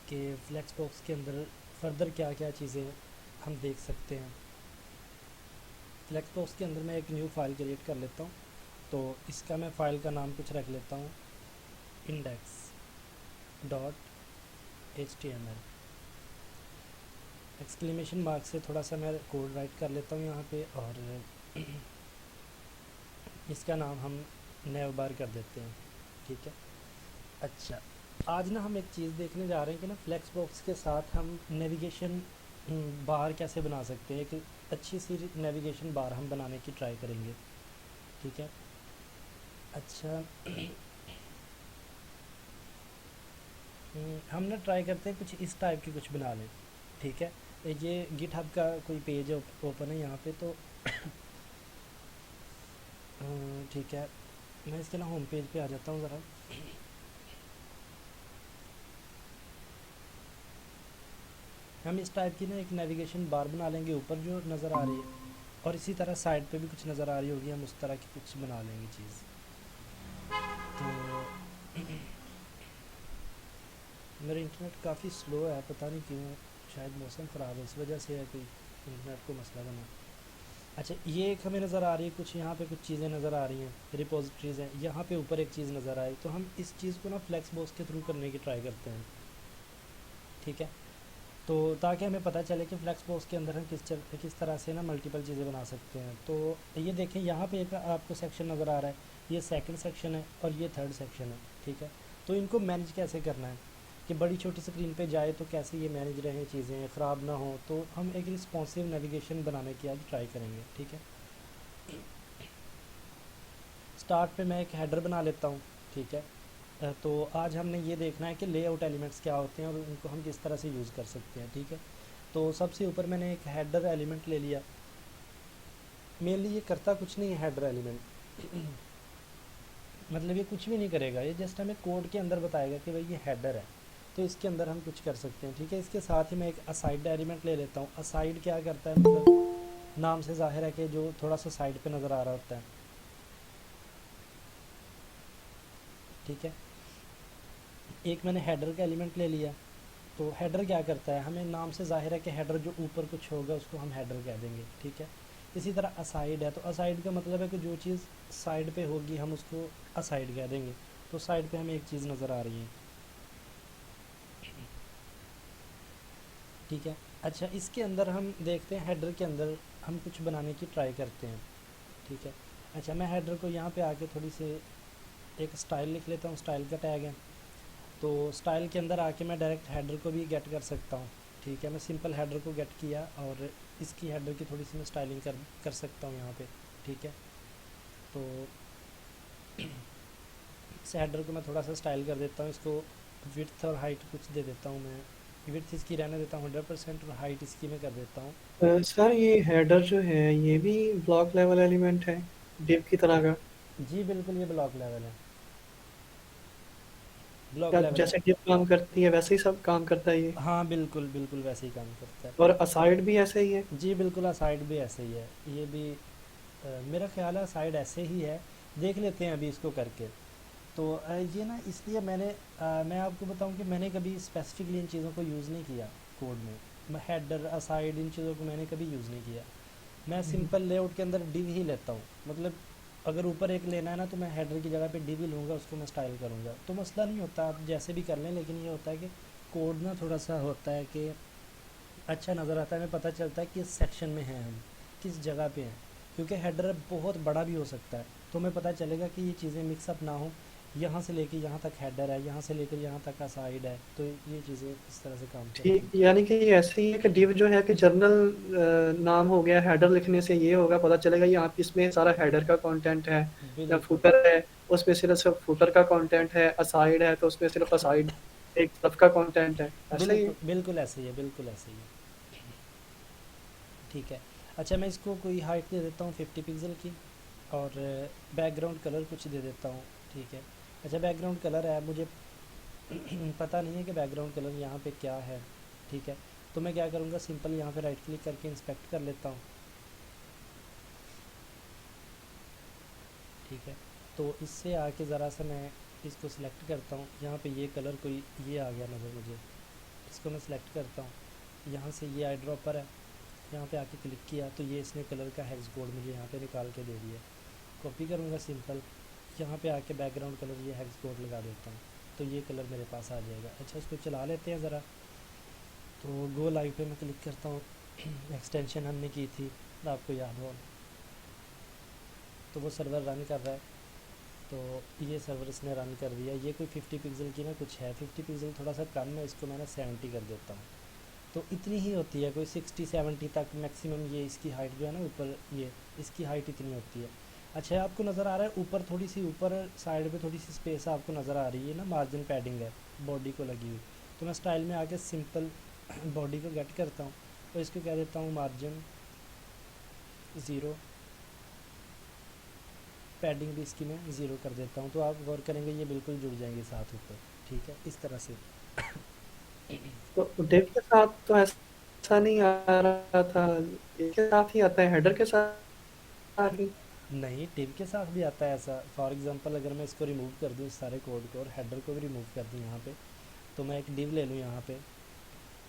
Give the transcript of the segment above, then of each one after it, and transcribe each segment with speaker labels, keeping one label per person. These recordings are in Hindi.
Speaker 1: कि फ्लेक्स बॉक्स के अंदर फर्दर क्या क्या चीज़ें हम देख सकते हैं। फ्लेक्स बॉक्स के अंदर मैं एक न्यू फाइल क्रिएट कर लेता हूँ। तो इसका मैं फ़ाइल का नाम कुछ रख लेता हूँ, index.html। एक्सक्लेमेशन मार्क से थोड़ा सा मैं कोड राइट कर लेता हूँ यहाँ पे, और इसका नाम हम नैव बार कर देते हैं। ठीक है। अच्छा, आज ना हम एक चीज़ देखने जा रहे हैं कि ना फ्लेक्स बॉक्स के साथ हम नेविगेशन बार कैसे बना सकते हैं। एक अच्छी सी नेविगेशन बार हम बनाने की ट्राई करेंगे। ठीक है। अच्छा, हम ना ट्राई करते हैं कुछ इस टाइप की कुछ बना लें। ठीक है। ये गिटहब का कोई पेज ओपन है यहाँ पे, तो ठीक है, मैं इसके ना होम पेज पे आ जाता हूँ ज़रा। हम इस टाइप की ना एक नेविगेशन बार बना लेंगे ऊपर जो नज़र आ रही है, और इसी तरह साइड पे भी कुछ नज़र आ रही होगी, हम उस तरह की कुछ बना लेंगे चीज़। तो मेरा इंटरनेट काफ़ी स्लो है, पता नहीं क्यों, शायद मौसम ख़राब है इस वजह से है, कोई इंटरनेट को मसला बना। अच्छा, ये एक हमें नज़र आ रही है कुछ, यहाँ पे कुछ चीज़ें नज़र आ रही हैं, रिपोजिटरीज़ हैं, यहाँ पे ऊपर एक चीज़ नज़र आई, तो हम इस चीज़ को ना फ्लेक्स बॉक्स के थ्रू करने की ट्राई करते हैं। ठीक है। तो ताकि हमें पता चले कि फ्लेक्स बॉक्स के अंदर हम किस तरह से ना मल्टीपल चीज़ें बना सकते हैं। तो ये देखें, यहाँ पे एक आपको सेक्शन नज़र आ रहा है, ये सेकंड सेक्शन है और ये थर्ड सेक्शन है। ठीक है। तो इनको मैनेज कैसे करना है कि बड़ी छोटी स्क्रीन पे जाए तो कैसे ये मैनेज रहें, चीज़ें ख़राब ना हो, तो हम एक रिस्पॉन्सिव नेविगेशन बनाने की आज ट्राई करेंगे। ठीक है। स्टार्ट पे मैं एक हेडर बना लेता हूँ। ठीक है। तो आज हमने ये देखना है कि लेआउट एलिमेंट्स क्या होते हैं और उनको हम किस तरह से यूज़ कर सकते हैं। ठीक है। तो सबसे ऊपर मैंने एक हेडर एलिमेंट ले लिया। मेनली ये करता कुछ नहीं है हेडर एलिमेंट, मतलब ये कुछ भी नहीं करेगा, ये जस्ट हमें कोड के अंदर बताएगा कि भाई ये हेडर है, तो इसके अंदर हम कुछ कर सकते हैं। ठीक है। इसके साथ ही मैं एक असाइड एलिमेंट ले लेता हूँ। असाइड क्या करता है, मतलब नाम से जाहिर है कि जो थोड़ा सा साइड पे नज़र आ रहा होता है। ठीक है। एक मैंने हेडर का एलिमेंट ले लिया। तो हेडर क्या करता है, हमें नाम से जाहिर है कि हेडर जो ऊपर कुछ होगा उसको हम हेडर कह देंगे। ठीक है। इसी तरह असाइड है, तो असाइड का मतलब है कि जो चीज़ साइड पे होगी हम उसको असाइड कह देंगे। तो साइड पे हमें एक चीज़ नज़र आ रही है। ठीक है। अच्छा, इसके अंदर हम देखते हैं, हेडर के अंदर हम कुछ बनाने की ट्राई करते हैं। ठीक है। अच्छा, मैं हेडर को यहाँ पे आके थोड़ी सी एक स्टाइल लिख लेता हूँ, स्टाइल का टैग है। तो स्टाइल के अंदर आके मैं डायरेक्ट हेडर को भी गेट कर सकता हूँ। ठीक है। मैं सिंपल हेडर को गेट किया और इसकी हेडर की थोड़ी सी मैं स्टाइलिंग कर सकता हूँ यहाँ पे। ठीक है। तो इस हेडर को मैं थोड़ा सा स्टाइल कर देता हूँ, इसको विड्थ और हाइट कुछ दे देता हूँ मैं। विड्थ इसकी रहने देता हूँ 100% और हाइट इसकी मैं कर देता हूँ।
Speaker 2: सर ये हेडर जो है ये भी ब्लॉक लेवल एलिमेंट है, div की तरह का।
Speaker 1: जी बिल्कुल, ये ब्लॉक लेवल है, ब्लॉक
Speaker 2: क्या
Speaker 1: लेवल है।
Speaker 2: जैसे div काम करती है वैसे ही सब काम करता है ये?
Speaker 1: हाँ बिल्कुल बिल्कुल, वैसे ही काम करता है।
Speaker 2: और असाइड भी ऐसे ही है?
Speaker 1: जी बिल्कुल, साइड भी ऐसे ही है, ये भी मेरा ख्याल है साइड ऐसे ही है। देख लेते हैं अभी इसको करके। तो ये ना इसलिए मैं आपको बताऊं कि मैंने कभी स्पेसिफिकली इन चीज़ों को यूज़ नहीं किया कोड में। हेडर असाइड इन चीज़ों को मैंने कभी यूज़ नहीं किया। मैं
Speaker 2: हम्म।
Speaker 1: सिंपल लेआउट के अंदर डिव ही लेता हूँ, मतलब अगर ऊपर एक लेना है ना तो मैं हेडर की जगह पे डिव ही लूँगा, उसको मैं स्टाइल करूँगा, तो मसला नहीं होता, आप जैसे भी कर लें। लेकिन ये होता है कि कोड ना थोड़ा सा होता है कि अच्छा नज़र आता है, हमें पता चलता है किस सेक्शन में हैं हम, किस जगह पे हैं। क्योंकि हेडर बहुत बड़ा भी हो सकता है, तो हमें पता चलेगा कि ये चीज़ें मिक्सअप ना हो। यहाँ से लेके यहाँ तक हेडर है, यहाँ से लेकर यहाँ तक का साइड है, तो ये चीज़ें इस तरह से काम करती
Speaker 2: ठीक, यानी कि ये ऐसे ही है कि div जो है कि जर्नल नाम हो गया, हेडर लिखने से ये होगा, पता चलेगा यहाँ पे इसमें सारा हेडर का कंटेंट है।
Speaker 1: हैं।
Speaker 2: या
Speaker 1: बिल्कुल
Speaker 2: फुटर है, उसमें सिर्फ फुटर का कंटेंट है। असाइड है तो उसमें सिर्फ असाइड एक तरफ का कंटेंट है, ऐसा ही है।
Speaker 1: बिल्कुल बिल्कुल ऐसे ही है, बिल्कुल ऐसे ही है। ठीक है। अच्छा, मैं इसको कोई हाइट दे देता हूँ 50 पिक्सल की, और बैकग्राउंड कलर कुछ दे देता हूँ। ठीक है। अच्छा, बैकग्राउंड कलर है, मुझे पता नहीं है कि बैकग्राउंड कलर यहाँ पे क्या है। ठीक है। तो मैं क्या करूँगा, सिंपल यहाँ पे राइट क्लिक करके इंस्पेक्ट कर लेता हूँ। ठीक है। तो इससे आके ज़रा सा मैं इसको सिलेक्ट करता हूँ, यहाँ पे ये कलर कोई ये आ गया नज़र मुझे। इसको मैं सिलेक्ट करता हूँ, यहाँ से ये आई ड्रॉपर है, यहाँ पे आके क्लिक किया तो ये इसने कलर का हेक्स कोड मुझे यहाँ पे निकाल के दे दिया। कॉपी करूँगा सिंपल, यहाँ पे आके बैकग्राउंड कलर ये हेक्स कोड लगा देता हूँ, तो ये कलर मेरे पास आ जाएगा। अच्छा, इसको चला लेते हैं ज़रा। तो गो लाइव पे मैं क्लिक करता हूँ। एक्सटेंशन हमने की थी, आपको याद हो, तो वो सर्वर रन कर रहा है। तो ये सर्वर इसने रन कर दिया। ये कोई 50 पिक्सल की ना कुछ है, 50 पिक्सल थोड़ा सा कम है, इसको मैंने 70 कर देता हूँ। तो इतनी ही होती है, कोई 60-70 तक मैक्सिमम ये इसकी हाइट जो है ना ऊपर, ये इसकी हाइट इतनी होती है। अच्छा, आपको नज़र आ रहा है ऊपर थोड़ी सी, ऊपर साइड पे थोड़ी सी स्पेस आपको नज़र आ रही है ना, मार्जिन पैडिंग है बॉडी को लगी हुई। तो मैं स्टाइल में आके सिंपल बॉडी को गेट करता हूँ और इसको कह देता हूँ मार्जिन 0, पैडिंग भी इसकी मैं 0 कर देता हूँ। तो आप गौर करेंगे ये बिल्कुल जुड़ जाएंगे साथ ऊपर, ठीक है, इस तरह से।
Speaker 2: तो डिव के साथ तो ऐसा नहीं आ रहा था, इसके साथ ही आता है, हेडर के साथ ही।
Speaker 1: नहीं, डिव के साथ भी आता है ऐसा। फॉर एग्जांपल अगर मैं इसको रिमूव कर दूँ इस सारे कोड को और हेडर को भी रिमूव कर दूँ यहाँ पे, तो मैं एक डिव ले लूँ यहाँ पे,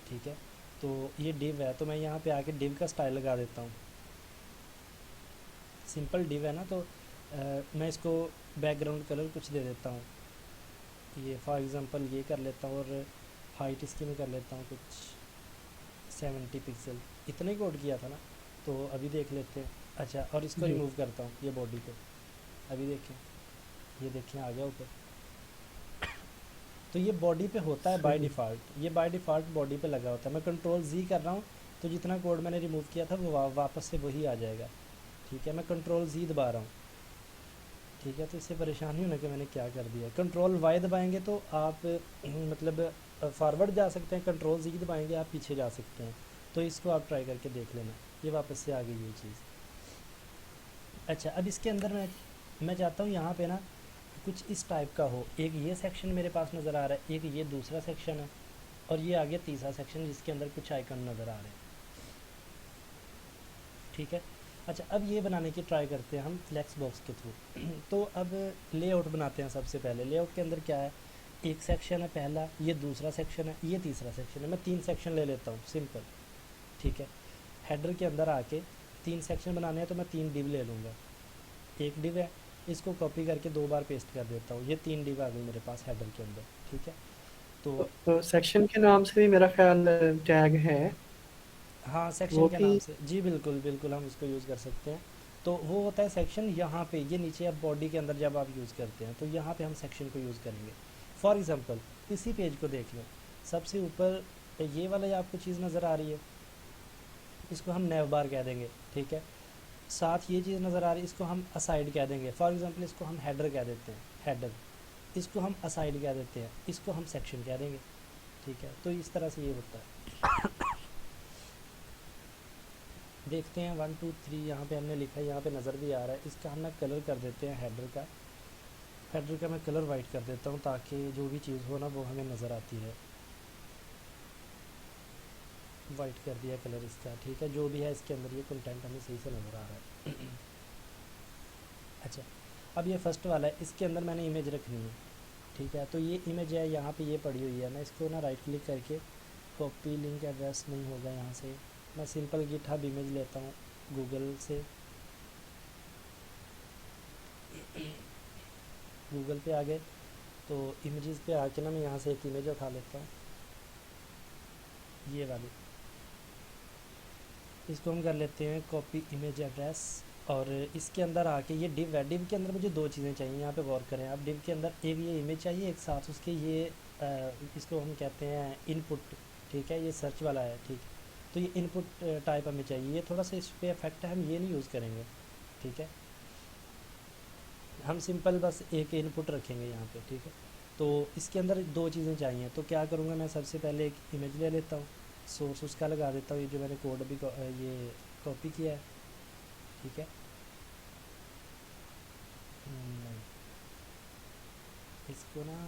Speaker 1: ठीक है। तो ये डिव है, तो मैं यहाँ पे आके डिव का स्टाइल लगा देता हूँ। सिंपल डिव है ना, तो मैं इसको बैकग्राउंड कलर कुछ दे देता हूँ। ये फॉर एग्जांपल ये कर लेता हूँ और हाइट इसकी में कर लेता हूँ कुछ 70 पिक्सल। इतना ही कोड किया था ना, तो अभी देख लेते हैं। अच्छा, और इसको
Speaker 2: जी।
Speaker 1: रिमूव करता हूँ ये बॉडी को, अभी देखें, ये देखें आ गया ऊपर। तो ये बॉडी पे होता है बाय
Speaker 2: सही।
Speaker 1: डिफ़ॉल्ट, ये बाय डिफ़ॉल्ट बॉडी पे लगा होता है। मैं कंट्रोल Z कर रहा हूँ तो जितना कोड मैंने रिमूव किया था वो वापस से वही आ जाएगा, ठीक है। मैं कंट्रोल Z दबा रहा हूँ, ठीक है। तो इससे परेशानी होने कि मैंने क्या कर दिया। कंट्रोल Y दबाएंगे तो आप मतलब फॉरवर्ड जा सकते हैं, कंट्रोल Z दबाएंगे आप पीछे जा सकते हैं। तो इसको आप ट्राई करके देख लेना, ये वापस से आ गई ये चीज़। अच्छा, अब इसके अंदर मैं चाहता हूँ यहाँ पे ना कुछ इस टाइप का हो। एक ये सेक्शन मेरे पास नज़र आ रहा है, एक ये दूसरा सेक्शन है, और ये आगे तीसरा सेक्शन जिसके अंदर कुछ आइकन नज़र आ रहे हैं, ठीक है। अच्छा, अब ये बनाने की ट्राई करते हैं हम फ्लेक्स बॉक्स के थ्रू। तो अब लेआउट बनाते हैं। सबसे पहले लेआउट के अंदर क्या है, एक सेक्शन है पहला, ये दूसरा सेक्शन है, ये तीसरा सेक्शन है। मैं 3 सेक्शन ले लेता हूँ सिंपल, ठीक है। हेडर के अंदर आके 3 सेक्शन बनाने हैं तो मैं 3 डिव ले लूँगा। एक डिव है, इसको कॉपी करके 2 बार पेस्ट कर देता हूँ, ये 3 डिव आ गई मेरे पास हेडर के अंदर, ठीक है। तो
Speaker 2: तो सेक्शन के नाम से भी मेरा ख्याल टैग है,
Speaker 1: हाँ, सेक्शन
Speaker 2: वो
Speaker 1: के
Speaker 2: भी।
Speaker 1: नाम से जी बिल्कुल बिल्कुल हम इसको यूज़ कर सकते हैं। तो वो होता है सेक्शन, यहाँ पे ये नीचे अब बॉडी के अंदर जब आप यूज़ करते हैं तो यहाँ पे हम सेक्शन को यूज़ करेंगे। फॉर एग्ज़ाम्पल इसी पेज को देख लो, सबसे ऊपर ये वाला आपको चीज़ नज़र आ रही है, इसको हम नेव बार कह देंगे, ठीक है। साथ ये चीज़ नज़र आ रही है, इसको हम असाइड कह देंगे। फॉर एग्ज़ाम्पल इसको हम हेडर कह देते हैं, हेडर। इसको हम असाइड कह देते हैं, इसको हम सेक्शन कह देंगे, ठीक है। तो इस तरह से ये होता है। देखते हैं 1 2 3 यहाँ पे हमने लिखा है, यहाँ पे नज़र भी आ रहा है। इसका हम ना कलर कर देते हैं हेडर का। हेडर का मैं कलर वाइट कर देता हूँ ताकि जो भी चीज़ हो ना वो हमें नज़र आती है। वाइट कर दिया कलर इसका, ठीक है। जो भी है इसके अंदर ये कंटेंट हमें सही से नज़र आ रहा है। अच्छा, अब ये फर्स्ट वाला है, इसके अंदर मैंने इमेज रखनी है, ठीक है। तो ये इमेज है यहाँ पे, ये पड़ी हुई है। मैं इसको ना राइट क्लिक करके कॉपी लिंक एड्रेस नहीं होगा यहाँ से, मैं सिंपल गिटहब इमेज लेता हूँ गूगल से। गूगल पे आ गए तो इमेजेस पे आके ना मैं यहाँ से एक इमेज उठा लेता हूँ, ये वाली। इसको हम कर लेते हैं कॉपी इमेज एड्रेस, और इसके अंदर आके ये डिव है। डिव के अंदर मुझे 2 चीज़ें चाहिए, यहाँ पे गौर करें आप। डिव के अंदर एक ये इमेज चाहिए, एक साथ उसके ये इसको हम कहते हैं इनपुट, ठीक है। ये सर्च वाला है, ठीक है। तो ये इनपुट टाइप हमें चाहिए। ये थोड़ा सा इस पर इफेक्ट है, हम ये नहीं यूज़ करेंगे, ठीक है। हम सिंपल बस एक इनपुट रखेंगे यहाँ पे, ठीक है। तो इसके अंदर 2 चीज़ें चाहिए, तो क्या करूँगा मैं, सबसे पहले एक इमेज ले लेता हूँ, सोर्स उसका लगा देता हूँ, ये जो मैंने कोड अभी ये कॉपी किया है, ठीक है। नहीं, इसको ना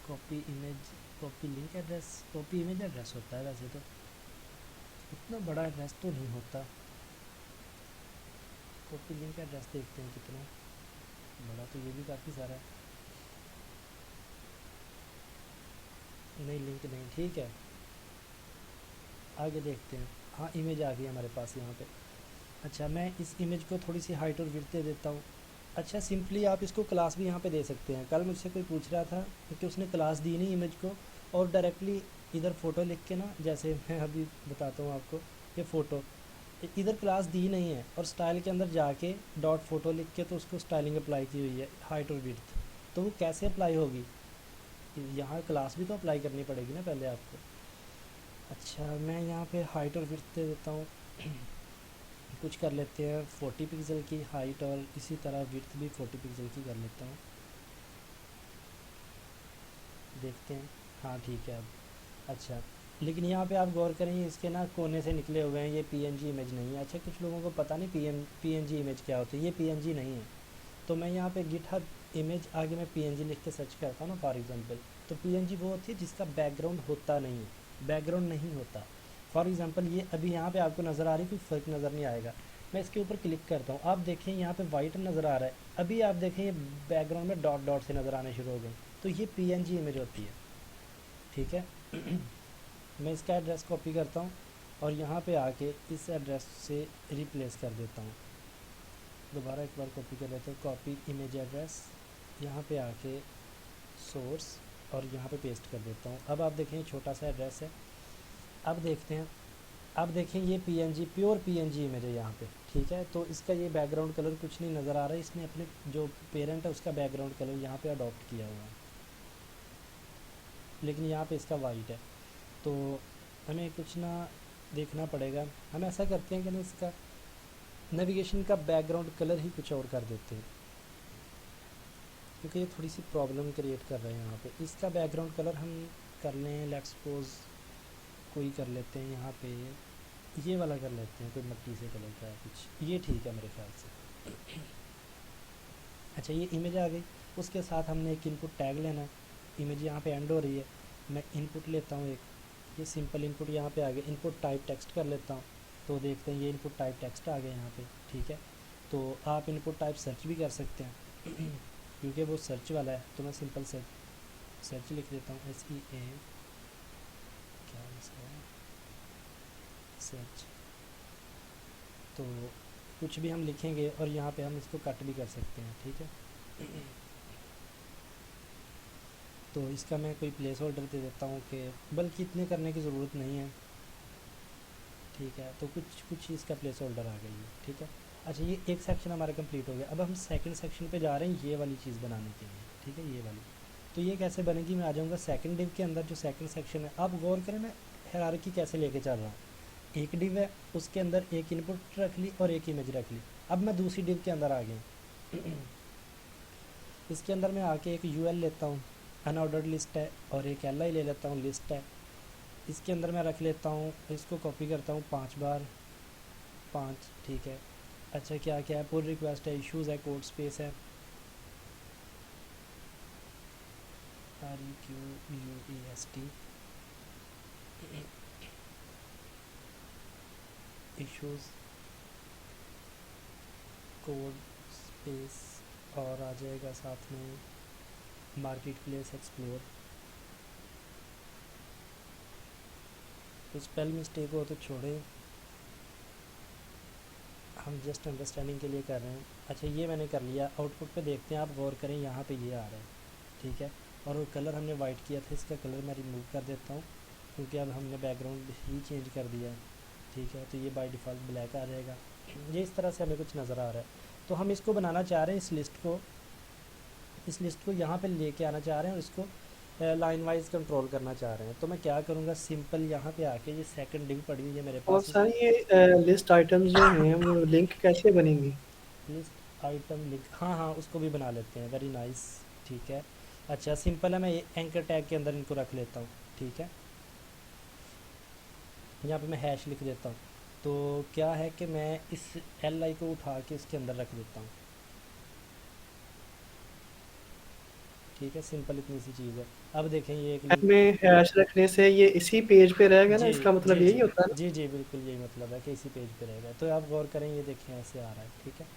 Speaker 1: copy image, copy link address, copy image address होता है वैसे तो, इतना बड़ा एड्रेस तो नहीं होता। कॉपी लिंक एड्रेस देखते हैं कितना बड़ा, तो ये भी काफ़ी सारा है। नहीं, लिंक नहीं, ठीक है। आगे देखते हैं। हाँ, इमेज आ गई हमारे पास यहाँ पे। अच्छा, मैं इस इमेज को थोड़ी सी हाइट और विड्थ दे देता हूँ। अच्छा, सिंपली आप इसको क्लास भी यहाँ पे दे सकते हैं। कल मुझसे कोई पूछ रहा था कि उसने क्लास दी नहीं इमेज को, और डायरेक्टली इधर फ़ोटो लिख के ना, जैसे मैं अभी बताता हूँ आपको, ये फ़ोटो इधर क्लास दी नहीं है, और स्टाइल के अंदर जाके डॉट फोटो लिख के तो उसको स्टाइलिंग अप्लाई की हुई है, हाइट और विड्थ। तो वो कैसे अप्लाई होगी? यहाँ क्लास भी तो अप्लाई करनी पड़ेगी ना पहले आपको। अच्छा, मैं यहाँ पे हाइट और विड्थ दे देता हूँ। कुछ कर लेते हैं 40 पिक्सल की हाइट, और इसी तरह विड्थ भी 40 पिक्सल की कर लेता हूँ। देखते हैं। हाँ ठीक है अब। अच्छा, लेकिन यहाँ पे आप गौर करें, इसके ना कोने से निकले हुए हैं, ये पीएनजी इमेज नहीं है। अच्छा, कुछ लोगों को पता नहीं पीएनजी इमेज क्या होती है। ये पीएनजी नहीं है। तो मैं यहाँ पे गिटहब इमेज आगे मैं पीएनजी लिख के सर्च करता हूँ ना फॉर एग्जांपल, तो पीएनजी वो होती है जिसका बैकग्राउंड होता नहीं है, बैकग्राउंड नहीं होता। फॉर एग्जांपल ये अभी यहाँ पे आपको नज़र आ रही, कोई फ़र्क नज़र नहीं आएगा। मैं इसके ऊपर क्लिक करता हूँ, आप देखें यहाँ पे वाइट नज़र आ रहा है। अभी आप देखें ये बैकग्राउंड में डॉट डॉट से नज़र आने शुरू हो गए, तो ये पीएनजी इमेज होती है। ठीक है। मैं इसका एड्रेस कॉपी करता हूँ, और यहाँ पे आके इस एड्रेस से रिप्लेस कर देता हूँ। दोबारा एक बार कॉपी कर लेते हैं, कॉपी इमेज एड्रेस, यहाँ पे आके सोर्स, और यहाँ पे पेस्ट कर देता हूँ। अब आप देखें छोटा सा एड्रेस है। अब देखते हैं, अब देखें ये पीएनजी, प्योर पीएनजी इमेज है यहाँ पे। ठीक है, तो इसका ये बैकग्राउंड कलर कुछ नहीं नज़र आ रहा है, इसने अपने जो पेरेंट है उसका बैकग्राउंड कलर यहाँ पे अडॉप्ट किया हुआ है, लेकिन यहाँ पे इसका वाइट है। तो हमें कुछ ना देखना पड़ेगा। हम ऐसा करते हैं कि ना इसका नेविगेशन का बैकग्राउंड कलर ही कुछ और कर देते हैं, क्योंकि ये थोड़ी सी प्रॉब्लम क्रिएट कर रहे हैं यहाँ पे। इसका बैकग्राउंड कलर हम कर लें, लेट्स सपोज कोई कर लेते हैं यहाँ पे, ये वाला कर लेते हैं, कोई मट्टी से कलर का है कुछ, ये ठीक है मेरे ख्याल से। अच्छा, ये इमेज आ गई, उसके साथ हमने एक इनपुट टैग लेना है। इमेज यहाँ पे एंड हो रही है, मैं इनपुट लेता हूँ एक, ये सिंपल इनपुट यहाँ पे आ गया। इनपुट टाइप टेक्स्ट कर लेता हूँ, तो देखते हैं ये इनपुट टाइप टेक्स्ट आ गया यहाँ पे। ठीक है, तो आप इनपुट टाइप सर्च भी कर सकते हैं, क्योंकि वो सर्च वाला है, तो मैं सिंपल सर्च लिख देता हूँ, SEA, क्या इसका है, सर्च। तो कुछ भी हम लिखेंगे, और यहाँ पे हम इसको कट भी कर सकते हैं। ठीक है, तो इसका मैं कोई प्लेस होल्डर दे देता हूँ, कि बल्कि इतने करने की ज़रूरत नहीं है। ठीक है, तो कुछ कुछ इसका प्लेस होल्डर आ गई है। ठीक है। अच्छा, ये एक सेक्शन हमारा कंप्लीट हो गया। अब हम सेकंड सेक्शन पे जा रहे हैं, ये वाली चीज़ बनाने के लिए। ठीक है, ये वाली, तो ये कैसे बनेगी, मैं आ जाऊँगा सेकंड डिव के अंदर। जो सेकंड सेक्शन है, आप गौर करें मैं हायरार्की कैसे लेके चल रहा हूँ। एक डिव है, उसके अंदर एक इनपुट रख ली और एक इमेज रख ली। अब मैं दूसरी डिव के अंदर आ गया। इसके अंदर मैं आके एक यूएल लेता हूँ, अनऑर्डर्ड लिस्ट है, और एक एल ले लेता हूँ, लिस्ट है। इसके अंदर मैं रख लेता हूँ, इसको कॉपी करता हूँ 5 बार 5। ठीक है। अच्छा, क्या क्या है, पुल रिक्वेस्ट है, इश्यूज़ है, कोड स्पेस है, REQUEST, इश्यूज़, कोड स्पेस, और आ जाएगा साथ में मार्केट प्लेस एक्सप्लोर। तो स्पेल मिस्टेक हो तो छोड़ें, हम जस्ट अंडरस्टैंडिंग के लिए कर रहे हैं। अच्छा, ये मैंने कर लिया। आउटपुट पे देखते हैं, आप गौर करें, यहाँ पे ये आ रहा है। ठीक है, और वो कलर हमने वाइट किया था, इसका कलर मैं रिमूव कर देता हूँ, क्योंकि अब हमने बैकग्राउंड ही चेंज कर दिया है। ठीक है, तो ये बाय डिफ़ॉल्ट ब्लैक आ जाएगा। ये इस तरह से हमें कुछ नज़र आ रहा है। तो हम इसको बनाना चाह रहे हैं, इस लिस्ट को यहाँ पे लेके आना चाह रहे हैं, और इसको लाइन वाइज कंट्रोल करना चाह रहे हैं। तो मैं क्या करूँगा, सिंपल यहाँ पे आके, ये सेकंड डिव पड़ी हुई है मेरे
Speaker 2: और
Speaker 1: पास,
Speaker 2: सर ये लिस्ट आइटम्स जो हैं वो लिंक कैसे बनेंगी?
Speaker 1: लिस्ट आइटम लिंक, हाँ हाँ, उसको भी बना लेते हैं, वेरी नाइस। ठीक है। अच्छा, सिंपल है, मैं ये एंकर टैग के अंदर इनको रख लेता हूँ। ठीक है, यहाँ पे मैं हैश लिख देता हूँ। तो क्या है कि मैं इस LI को उठा के इसके अंदर रख देता हूँ। ठीक है, सिंपल इतनी सी चीज़ है। अब देखें, ये एक लिंक।
Speaker 2: में हैश रखने से ये इसी पेज पे रहेगा ना,
Speaker 1: जी
Speaker 2: इसका मतलब
Speaker 1: जी
Speaker 2: यही
Speaker 1: जी
Speaker 2: होता है ना?
Speaker 1: जी जी, बिल्कुल यही मतलब है कि इसी पेज पे रहेगा। तो आप गौर करें, ये देखें ऐसे आ रहा है। ठीक है,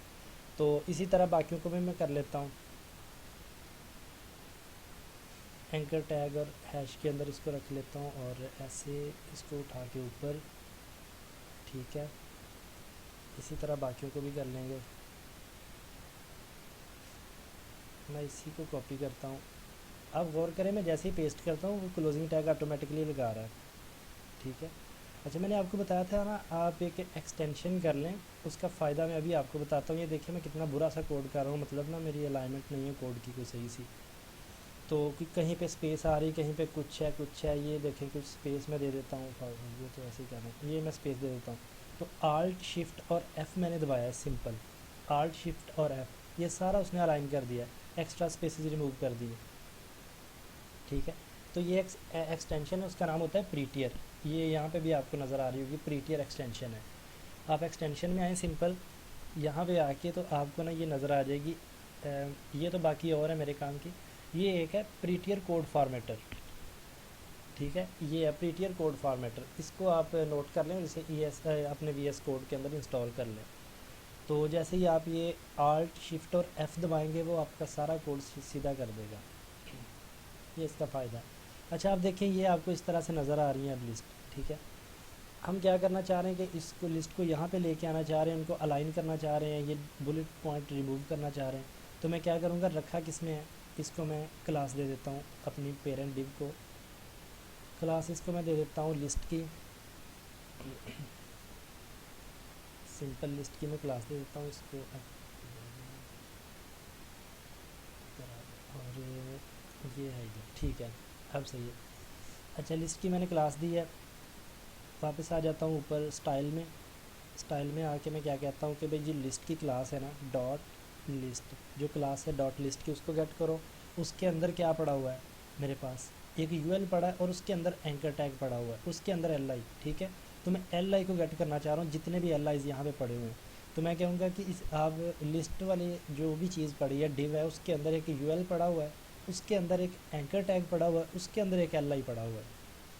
Speaker 1: तो इसी तरह बाकियों को भी मैं कर लेता हूँ। एंकर टैग और हैश के अंदर इसको रख लेता हूँ और ऐसे इसको उठा के ऊपर, ठीक है। इसी तरह बाकियों को भी कर लेंगे। मैं इसी को कॉपी करता हूँ। अब गौर करें, मैं जैसे ही पेस्ट करता हूँ वो क्लोजिंग टैग ऑटोमेटिकली लगा रहा है, ठीक है। अच्छा, मैंने आपको बताया था ना आप एक एक्सटेंशन कर लें, उसका फ़ायदा मैं अभी आपको बताता हूँ। ये देखिए मैं कितना बुरा सा कोड कर रहा हूँ, मतलब ना मेरी अलाइनमेंट नहीं है कोड की कोई सही सी, तो कहीं पे स्पेस आ रही, कहीं पे कुछ है। ये देखें कुछ स्पेस मैं दे देता हूँ, ये तो ऐसे ही करना है, ये मैं स्पेस दे देता हूँ। तो आल्ट शिफ्ट और एफ़ मैंने दबाया है, सिंपल आल्ट शिफ्ट और एफ़, ये सारा उसने अलाइन कर दिया है, एक्स्ट्रा स्पेसेस रिमूव कर दिए, ठीक है। तो ये एक्सटेंशन है, उसका नाम होता है प्रीटियर। ये यहाँ पे भी आपको नज़र आ रही होगी, प्रीटियर एक्सटेंशन है। आप एक्सटेंशन में आए सिंपल, यहाँ पे आके तो आपको ना ये नज़र आ जाएगी। ये तो बाकी और है मेरे काम की। ये एक है प्रीटियर कोड फार्मेटर, ठीक है। ये है प्रीटियर कोड फार्मेटर, इसको आप नोट कर लें, जैसे अपने वी एस कोड के अंदर इंस्टॉल कर लें। तो जैसे ही आप ये आल्ट शिफ्ट और एफ़ दबाएंगे वो आपका सारा कोड सीधा कर देगा। ये इसका फ़ायदा है। अच्छा, आप देखें ये आपको इस तरह से नज़र आ रही है अब लिस्ट, ठीक है। हम क्या करना चाह रहे हैं कि इसको लिस्ट को यहाँ पे लेके आना चाह रहे हैं, उनको अलाइन करना चाह रहे हैं, ये बुलेट पॉइंट रिमूव करना चाह रहे हैं। तो मैं क्या करूँगा, रखा किस में है, इसको मैं क्लास दे देता हूँ अपनी पेरेंट डिव को। क्लास इसको मैं दे देता हूँ लिस्ट की, सिंपल लिस्ट की मैं क्लास दे देता हूँ इसको। और ये है ये, ठीक है, अब सही है। अच्छा, लिस्ट की मैंने क्लास दी है। वापस आ जाता हूँ ऊपर स्टाइल में। स्टाइल में आके मैं क्या कहता हूँ कि भाई जी लिस्ट की क्लास है ना, डॉट लिस्ट, जो क्लास है डॉट लिस्ट की, उसको गेट करो। उसके अंदर क्या पड़ा हुआ है मेरे पास, एक यूएल पड़ा है और उसके अंदर एंकर टैग पड़ा हुआ है, उसके अंदर एल आई, ठीक है। तो मैं एल आई को गेट करना चाह रहा हूँ, जितने भी एल आईज यहाँ पे पड़े हुए हैं। तो मैं कहूँगा कि इस आप लिस्ट वाली जो भी चीज़ पड़ी है, डिव है, उसके अंदर एक यूएल पड़ा हुआ है, उसके अंदर एक एंकर टैग पड़ा हुआ है, उसके अंदर एक एल आई पड़ा हुआ है,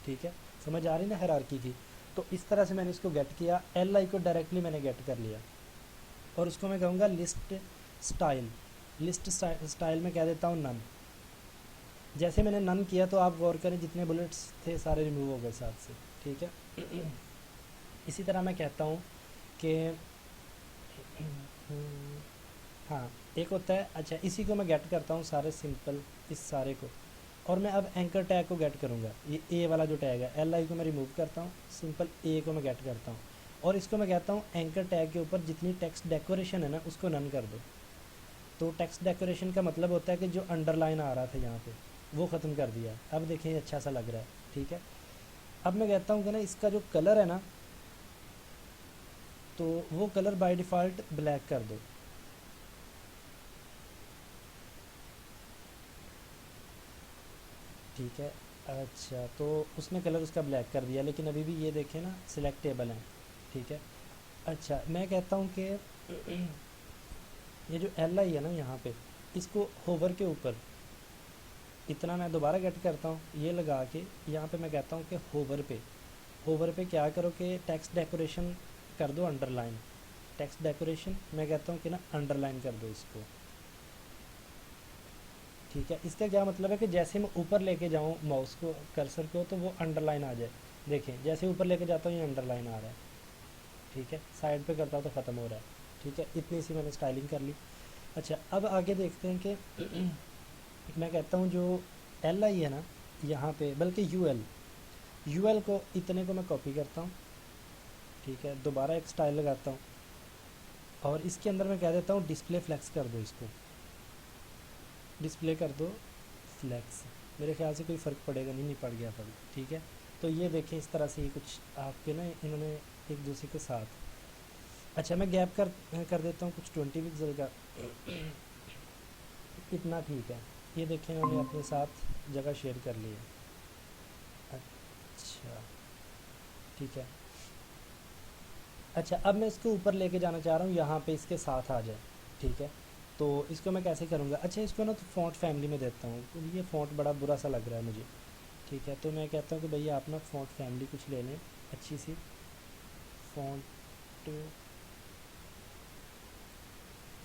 Speaker 1: ठीक है। समझ आ रही ना हायरार्की की। तो इस तरह से मैंने इसको गेट किया, एल आई को डायरेक्टली मैंने गेट कर लिया और उसको मैं कहूँगा लिस्ट स्टाइल। लिस्ट स्टाइल में कह देता हूँ नन। जैसे मैंने नन किया तो आप गौर करें जितने बुलेट्स थे सारे रिमूव हो गए साथ से, ठीक है। इसी तरह मैं कहता हूँ कि हाँ, एक होता है, अच्छा इसी को मैं गेट करता हूँ सारे सिंपल, इस सारे को। और मैं अब एंकर टैग को गेट करूँगा, ये ए वाला जो टैग है, एल आई को मैं रिमूव करता हूँ, सिंपल ए को मैं गेट करता हूँ। और इसको मैं कहता हूँ एंकर टैग के ऊपर जितनी टेक्स्ट डेकोरेशन है ना उसको नन कर दो। तो टेक्स्ट डेकोरेशन का मतलब होता है कि जो अंडरलाइन आ रहा था यहाँ पे वो ख़त्म कर दिया। अब देखें ये अच्छा सा लग रहा है, ठीक है। अब मैं कहता हूँ कि ना इसका जो कलर है ना, तो वो कलर बाय डिफ़ॉल्ट ब्लैक कर दो, ठीक है। अच्छा, तो उसने कलर उसका ब्लैक कर दिया, लेकिन अभी भी ये देखें ना सिलेक्टेबल हैं, ठीक है। अच्छा, मैं कहता हूँ कि ये जो एल आई है ना यहाँ पे, इसको होवर के ऊपर इतना मैं दोबारा गेट करता हूँ, ये लगा के यहाँ पे मैं कहता हूँ कि होवर पे क्या करो कि टेक्स्ट डेकोरेशन कर दो अंडरलाइन। टेक्स्ट डेकोरेशन मैं कहता हूँ कि ना अंडरलाइन कर दो इसको, ठीक है। इसका क्या मतलब है कि जैसे मैं ऊपर लेके जाऊँ माउस को, कर्सर को, तो वो अंडरलाइन आ जाए। देखें जैसे ऊपर लेके जाता हूँ ये अंडरलाइन आ रहा है, ठीक है। साइड पे करता हूँ तो ख़त्म हो रहा है, ठीक है। इतनी सी मैंने स्टाइलिंग कर ली। अच्छा, अब आगे देखते हैं कि मैं कहता हूँ जो एल आई है ना यहाँ पे, बल्कि यू एल को इतने को मैं कॉपी करता हूँ, ठीक है। दोबारा एक स्टाइल लगाता हूँ और इसके अंदर मैं कह देता हूँ डिस्प्ले फ्लेक्स कर दो, इसको डिस्प्ले कर दो फ्लेक्स। मेरे ख्याल से कोई फ़र्क पड़ेगा नहीं पड़ गया फ़र्क, ठीक है। तो ये देखें इस तरह से ये कुछ आपके ना इन्होंने एक दूसरे के साथ। अच्छा, मैं गैप कर देता हूँ कुछ 20 पिक्सल का, इतना ठीक है। ये देखें इन्होंने अपने साथ जगह शेयर कर ली है। अच्छा, ठीक है। अच्छा, अब मैं इसको ऊपर लेके जाना चाह रहा हूँ, यहाँ पे इसके साथ आ जाए, ठीक है। तो इसको मैं कैसे करूँगा, अच्छा इसको ना तो फ़ॉन्ट फैमिली में देता हूँ, तो ये फ़ॉन्ट बड़ा बुरा सा लग रहा है मुझे, ठीक है। तो मैं कहता हूँ कि भैया आप ना फ़ॉन्ट फैमिली कुछ ले लें अच्छी सी फ़ॉन्ट।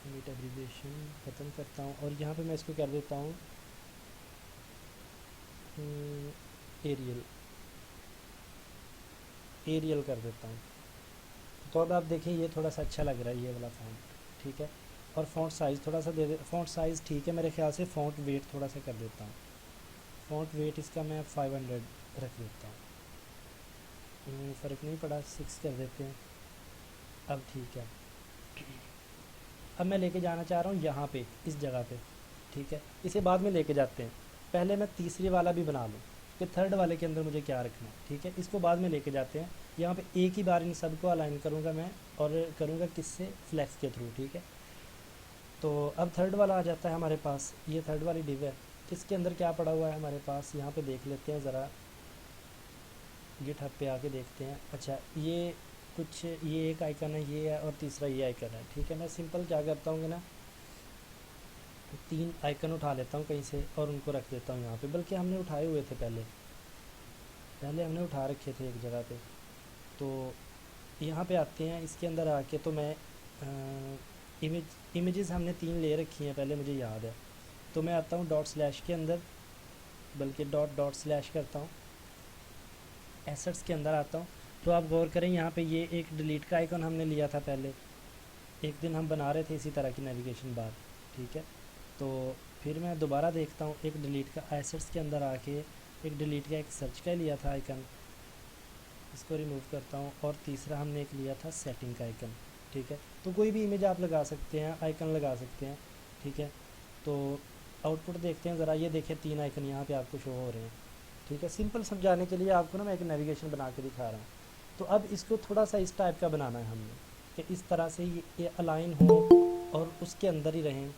Speaker 1: नीट एब्रीविएशन ख़त्म करता हूँ और यहाँ पे मैं इसको कर देता हूँ एरियल एरियल कर देता हूँ। तो अब आप देखें ये थोड़ा सा अच्छा लग रहा है ये वाला फ़ॉन्ट, ठीक है। और फ़ॉन्ट साइज़ थोड़ा सा दे दे, फ़ॉन्ट साइज़ ठीक है मेरे ख्याल से। फ़ॉन्ट वेट थोड़ा सा कर देता हूँ, फ़ॉन्ट वेट इसका मैं 500 रख देता हूँ। फ़र्क नहीं पड़ा, 6 कर देते हैं। अब ठीक है। अब मैं लेके जाना चाह रहा हूँ यहाँ पे, इस जगह पे, ठीक है। इसे बाद में लेके जाते हैं, पहले मैं तीसरी वाला भी बना लूँ कि थर्ड वाले के अंदर मुझे क्या रखना है, ठीक है। इसको बाद में लेके जाते हैं। यहाँ पे एक ही बार इन सबको अलाइन करूँगा मैं, और करूँगा किससे, फ्लैक्स के थ्रू, ठीक है। तो अब थर्ड वाला आ जाता है हमारे पास, ये थर्ड वाली डिव है। इसके अंदर क्या पड़ा हुआ है हमारे पास, यहाँ पे देख लेते हैं ज़रा, गिटहब पे आके देखते हैं। अच्छा, ये कुछ, ये एक आइकन है, ये है, और तीसरा ये आइकन है, ठीक है। मैं सिंपल क्या करता हूँ कि ना, 3 आइकन उठा लेता हूँ कहीं से और उनको रख देता हूँ यहाँ पे। बल्कि हमने उठाए हुए थे पहले, हमने उठा रखे थे एक जगह पे। तो यहाँ पे आते हैं, इसके अंदर आके तो मैं इमेजेस हमने 3 ले रखी हैं पहले, मुझे याद है। तो मैं आता हूँ डॉट स्लैश के अंदर, बल्कि डॉट डॉट स्लैश करता हूँ, एसेट्स के अंदर आता हूँ। तो आप गौर करें यहाँ पे ये एक डिलीट का आइकन हमने लिया था पहले, एक दिन हम बना रहे थे इसी तरह की नेविगेशन बार, ठीक है। तो फिर मैं दोबारा देखता हूँ, एक डिलीट का एसेट्स के अंदर आके एक डिलीट का एक सर्च का लिया था आइकन, इसको रिमूव करता हूँ। और तीसरा हमने एक लिया था सेटिंग का आइकन, ठीक है। तो कोई भी इमेज आप लगा सकते हैं, आइकन लगा सकते हैं, ठीक है। तो आउटपुट देखते हैं ज़रा, ये देखें 3 आइकन यहाँ पे आपको शो हो रहे हैं, ठीक है। सिंपल समझाने के लिए आपको ना मैं एक नेविगेशन बना के दिखा रहा हूँ। तो अब इसको थोड़ा सा इस टाइप का बनाना है हमने, कि इस तरह से ये अलाइन हो और उसके अंदर ही रहें।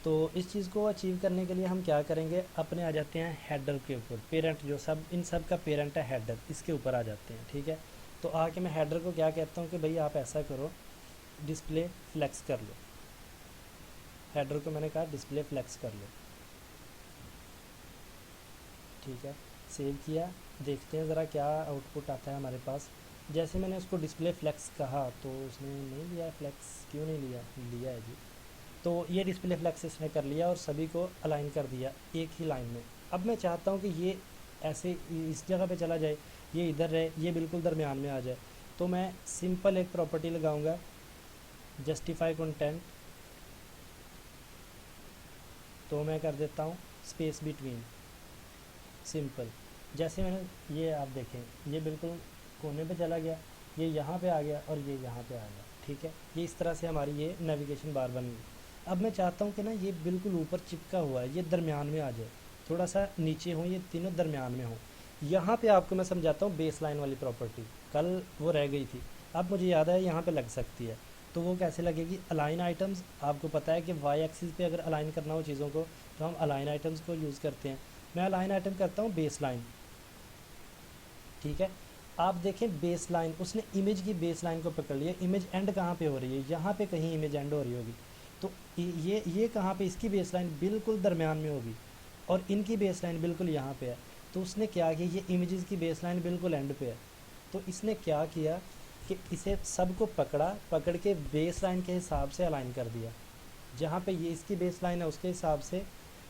Speaker 1: तो इस चीज़ को अचीव करने के लिए हम क्या करेंगे, अपने आ जाते हैं हेडर के ऊपर, पेरेंट जो सब इन सब का पेरेंट है हेडर, इसके ऊपर आ जाते हैं, ठीक है। तो आके मैं हेडर को क्या कहता हूँ कि भाई आप ऐसा करो, डिस्प्ले फ्लेक्स कर लो। हेडर को मैंने कहा डिस्प्ले फ्लेक्स कर लो, ठीक है। सेव किया, देखते हैं ज़रा क्या आउटपुट आता है हमारे पास। जैसे मैंने उसको डिस्प्ले फ्लेक्स कहा तो उसने नहीं लिया फ्लेक्स, क्यों नहीं लिया, लिया है जी। तो ये डिस्प्ले फ्लेक्स इसने कर लिया और सभी को अलाइन कर दिया एक ही लाइन में। अब मैं चाहता हूँ कि ये ऐसे इस जगह पे चला जाए, ये इधर रहे, ये बिल्कुल दरमियान में आ जाए। तो मैं सिंपल एक प्रॉपर्टी लगाऊंगा, जस्टिफाई कंटेंट। तो मैं कर देता हूँ स्पेस बिटवीन, सिंपल। जैसे मैंने, ये आप देखें, ये बिल्कुल कोने पे चला गया, ये यहाँ पे आ गया और ये यहाँ पे आ गया, ठीक है। ये इस तरह से हमारी ये नेविगेशन बार बन गई। अब मैं चाहता हूँ कि ना ये बिल्कुल ऊपर चिपका हुआ है, ये दरमियान में आ जाए, थोड़ा सा नीचे हो, ये तीनों दरमियान में हो। यहाँ पे आपको मैं समझाता हूँ बेस लाइन वाली प्रॉपर्टी, कल वो रह गई थी, अब मुझे याद है यहाँ पे लग सकती है। तो वो कैसे लगेगी, अलाइन आइटम्स, आपको पता है कि वाई एक्सिस पे अगर अलाइन करना हो चीज़ों को तो हम अलाइन आइटम्स को यूज़ करते हैं। मैं अलाइन आइटम करता हूँ बेस लाइन, ठीक है। आप देखें बेस लाइन, उसने इमेज की बेस लाइन को पकड़ लिया। इमेज एंड कहाँ पे हो रही है, यहाँ पे कहीं इमेज एंड हो रही होगी। तो ये कहाँ पे, इसकी बेस लाइन बिल्कुल दरमियान में होगी और इनकी बेस लाइन बिल्कुल यहाँ पे है। तो उसने क्या किया, ये इमेजेस की बेस लाइन बिल्कुल एंड पे है। तो इसने क्या किया कि इसे सबको पकड़ के बेस लाइन के हिसाब से अलाइन कर दिया। जहाँ पे ये इसकी बेस लाइन है उसके हिसाब से,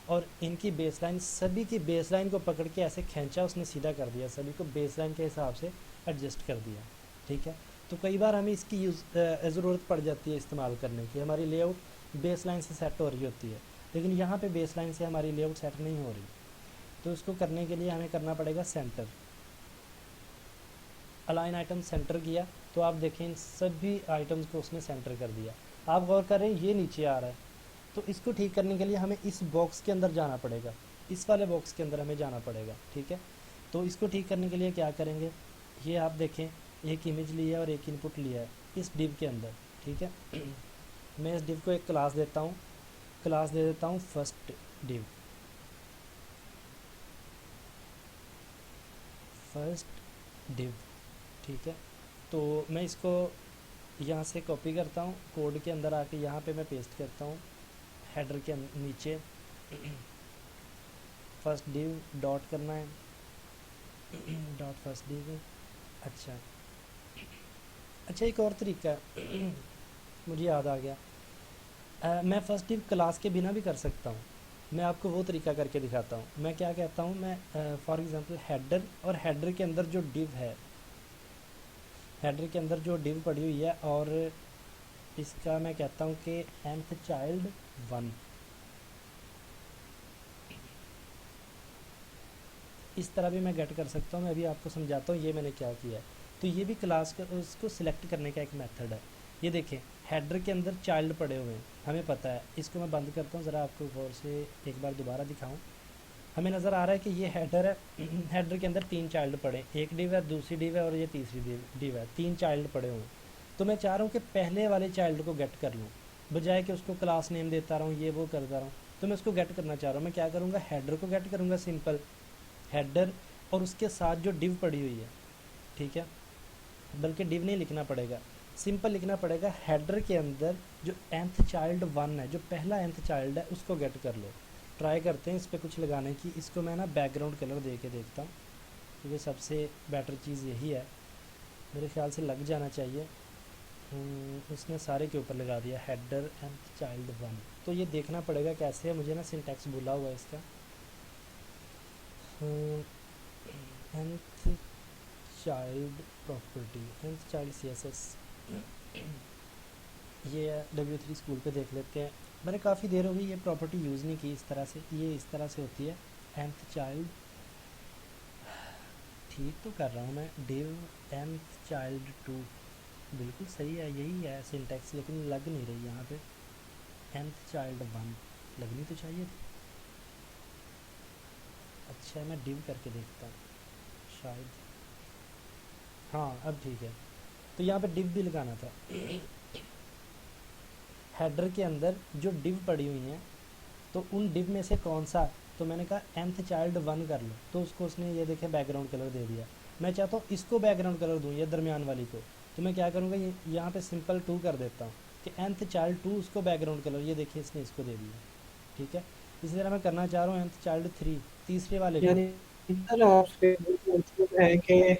Speaker 1: और इनकी बेसलाइन, सभी की बेसलाइन को पकड़ के ऐसे खींचा उसने, सीधा कर दिया, सभी को बेसलाइन के हिसाब से एडजस्ट कर दिया, ठीक है। तो कई बार हमें इसकी ज़रूरत पड़ जाती है इस्तेमाल करने की, हमारी लेआउट बेसलाइन से सेट हो रही होती है, लेकिन यहाँ पे बेसलाइन से हमारी लेआउट सेट नहीं हो रही। तो इसको करने के लिए हमें करना पड़ेगा सेंटर, अलाइन आइटम सेंटर किया। तो आप देखें इन सभी आइटम्स को उसने सेंटर कर दिया। आप गौर करें ये नीचे आ रहा है, तो इसको ठीक करने के लिए हमें इस बॉक्स के अंदर जाना पड़ेगा, इस वाले बॉक्स के अंदर हमें जाना पड़ेगा, ठीक है। तो इसको ठीक करने के लिए क्या करेंगे, ये आप देखें, एक इमेज लिया है और एक इनपुट लिया है इस डिव के अंदर, ठीक है। मैं इस डिव को एक क्लास देता हूँ, क्लास दे देता हूँ फर्स्ट डिव, फर्स्ट डिव, ठीक है। तो मैं इसको यहाँ से कॉपी करता हूँ, कोड के अंदर आके यहाँ पे मैं पेस्ट करता हूँ, हेडर के नीचे फर्स्ट डिव डॉट करना है, डॉट फर्स्ट डिव। अच्छा अच्छा, एक और तरीका है मुझे याद आ गया, मैं फर्स्ट डिव क्लास के बिना भी कर सकता हूँ। मैं आपको वो तरीका करके दिखाता हूँ। मैं क्या कहता हूँ, मैं फॉर एग्ज़ाम्पल हेडर, और हेडर के अंदर जो डिव है, हेडर के अंदर जो डिव पड़ी हुई है, और इसका मैं कहता हूँ कि nth चाइल्ड 1, इस तरह भी मैं गेट कर सकता हूँ। मैं अभी आपको समझाता हूँ ये मैंने क्या किया है। तो ये भी क्लास का उसको सिलेक्ट करने का एक मेथड है। ये देखें, हेडर के अंदर चाइल्ड पड़े हुए हैं, हमें पता है। इसको मैं बंद करता हूँ, ज़रा आपको गौर से एक बार दोबारा दिखाऊँ। हमें नज़र आ रहा है कि ये हेडर है। हेडर के अंदर 3 चाइल्ड पड़े, एक डिव है, दूसरी डिव है, और ये तीसरी डिव है। 3 चाइल्ड पड़े हुए हैं। तो मैं चाह रहा हूँ कि पहले वाले चाइल्ड को गेट कर लूँ, बजाय कि उसको क्लास नेम देता रहूँ, ये वो करता रहूँ। तो मैं उसको गेट करना चाह रहा हूँ। मैं क्या करूँगा, हेडर को गेट करूँगा, सिंपल हेडर, और उसके साथ जो डिव पड़ी हुई है, ठीक है, बल्कि डिव नहीं लिखना पड़ेगा, सिंपल लिखना पड़ेगा, हेडर के अंदर जो nth चाइल्ड 1 है, जो पहला nth चाइल्ड है, उसको गेट कर लो। ट्राई करते हैं इस पर कुछ लगाने की। इसको मैं ना बैकग्राउंड कलर दे के देखता हूँ, क्योंकि सबसे बेटर चीज़ यही है। मेरे ख्याल से लग जाना चाहिए। उसने सारे के ऊपर लगा दिया, हेडर nth चाइल्ड 1। तो ये देखना पड़ेगा कैसे है, मुझे ना सिंटैक्स भूला हुआ है इसका। nth child property, nth child CSS, ये W3 स्कूल पे देख लेते हैं। मैंने काफ़ी देर हो गई ये प्रॉपर्टी यूज़ नहीं की इस तरह से। ये इस तरह से होती है, nth चाइल्ड, ठीक तो कर रहा हूँ मैं, डिव nth चाइल्ड 2, बिल्कुल सही है, यही है सिंटैक्स, लेकिन लग नहीं रही यहाँ पे। nth चाइल्ड 1 लगनी तो चाहिए थी। अच्छा, मैं डिव करके देखता हूँ शायद, हाँ अब ठीक है। तो यहाँ पे डिव भी लगाना था। हेडर के अंदर जो डिव पड़ी हुई हैं, तो उन डिव में से कौन सा, तो मैंने कहा nth चाइल्ड 1 कर लो, तो उसको उसने ये देखे बैकग्राउंड कलर दे दिया। मैं चाहता हूँ इसको बैकग्राउंड कलर दूँ, ये दरमियान वाली को, तो मैं क्या करूँगा, ये यहाँ पे सिंपल 2 कर देता हूँ कि nth चाइल्ड 2 उसको बैकग्राउंड कलर, ये देखिए इसने इसको दे दिया, ठीक है। इसी तरह मैं करना चाह रहा हूँ nth चाइल्ड 3, तीसरे वाले को।
Speaker 2: यानी सर आपके मतलब है कि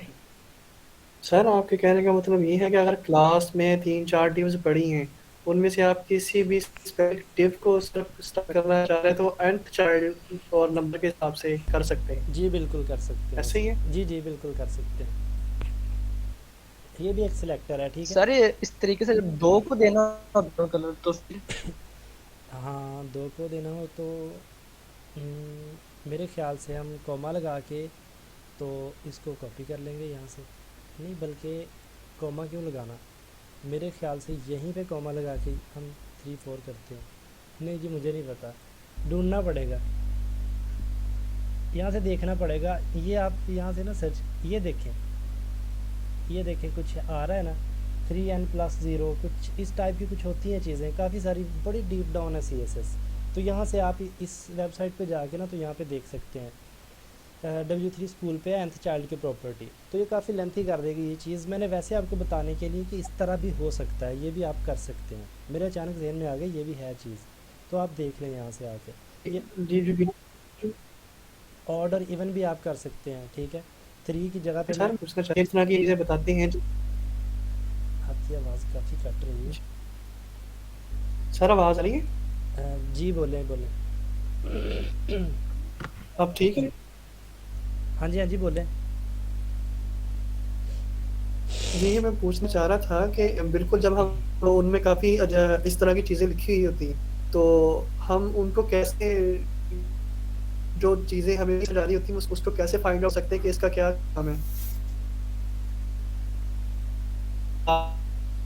Speaker 2: सर आपके कहने का मतलब ये है कि अगर क्लास में 3-4 डिव्स पड़ी हैं, उनमें से आप किसी भी स्पेसिफिक डिव को सिर्फ स्टार्ट करना चाह रहे हैं, तो nth चाइल्ड और नंबर के हिसाब से कर सकते हैं।
Speaker 1: जी बिल्कुल कर सकते हैं
Speaker 2: ऐसे ही है?
Speaker 1: ऐसे, जी जी बिल्कुल कर सकते हैं। ये भी एक सिलेक्टर है, ठीक है।
Speaker 3: सर ये इस तरीके से जब दो को देना होता है कलर तो फिर
Speaker 1: हाँ, 2 को देना हो तो मेरे ख्याल से हम कॉमा लगा के तो इसको कॉपी कर लेंगे यहाँ से। नहीं, बल्कि कॉमा क्यों लगाना, मेरे ख्याल से यहीं पे कॉमा लगा के हम 3 4 करते हैं। नहीं जी, मुझे नहीं पता, ढूंढना पड़ेगा, यहाँ से देखना पड़ेगा। ये आप यहाँ से ना सर्च, ये देखें कुछ आ रहा है ना, 3n+0, कुछ इस टाइप की कुछ होती हैं चीज़ें, काफ़ी सारी, बड़ी डीप डाउन है CSS। तो यहाँ से आप इस वेबसाइट पे जाके ना, तो यहाँ पे देख सकते हैं W3 स्कूल पे nth चाइल्ड की प्रॉपर्टी। तो ये काफ़ी लेंथी कर देगी ये चीज़, मैंने वैसे आपको बताने के लिए कि इस तरह भी हो सकता है, ये भी आप कर सकते हैं। मेरे अचानक जहन में आ गई ये भी है चीज़, तो आप देख लें यहाँ से आके। ये
Speaker 2: जी जी जी।
Speaker 1: ऑर्डर इवन भी आप कर सकते हैं, ठीक है। 3 की जगह पे मैं,
Speaker 2: सर पूछना चाहिए, इस तरह की चीजें बताते हैं
Speaker 1: आपकी आवाज़ काफ़ी कट रही है।
Speaker 2: सर आवाज आ रही है?
Speaker 1: जी बोलें बोलें।
Speaker 2: अब ठीक है?
Speaker 1: हाँ जी, हाँ जी बोलें।
Speaker 2: यही मैं पूछना चाह रहा था कि बिल्कुल जब हम उनमें काफी इस तरह की चीजें लिखी हुई होती हैं, तो हम उनको कैसे, जो चीजें हमें समझ आ रही होती हैं, उसको कैसे फाइंड आउट सकते हैं कि इसका क्या काम है?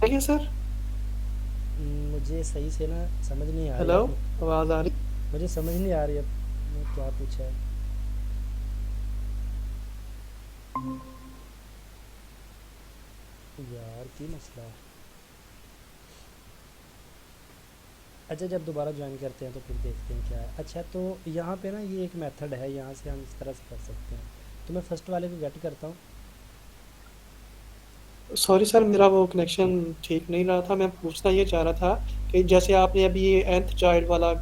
Speaker 2: ठीक है सर।
Speaker 1: मुझे सही से ना समझ नहीं आ रही
Speaker 2: हेलो,
Speaker 1: आपने,
Speaker 2: आवाज आ रही?
Speaker 1: मुझे समझ नहीं आ रही आपने क्या पूछा है। यार की मसला है। अच्छा, जब दोबारा ज्वाइन करते हैं तो फिर देखते हैं क्या है। अच्छा, तो यहाँ पे ना ये एक मेथड है, यहाँ से हम इस तरह से कर सकते हैं। तो मैं फर्स्ट वाले को गेट करता हूँ।
Speaker 2: सॉरी सर, मेरा वो कनेक्शन ठीक नहीं रहा था। मैं पूछना ये चाह रहा था कि जैसे आपने अभी ये nth चाइल्ड वाला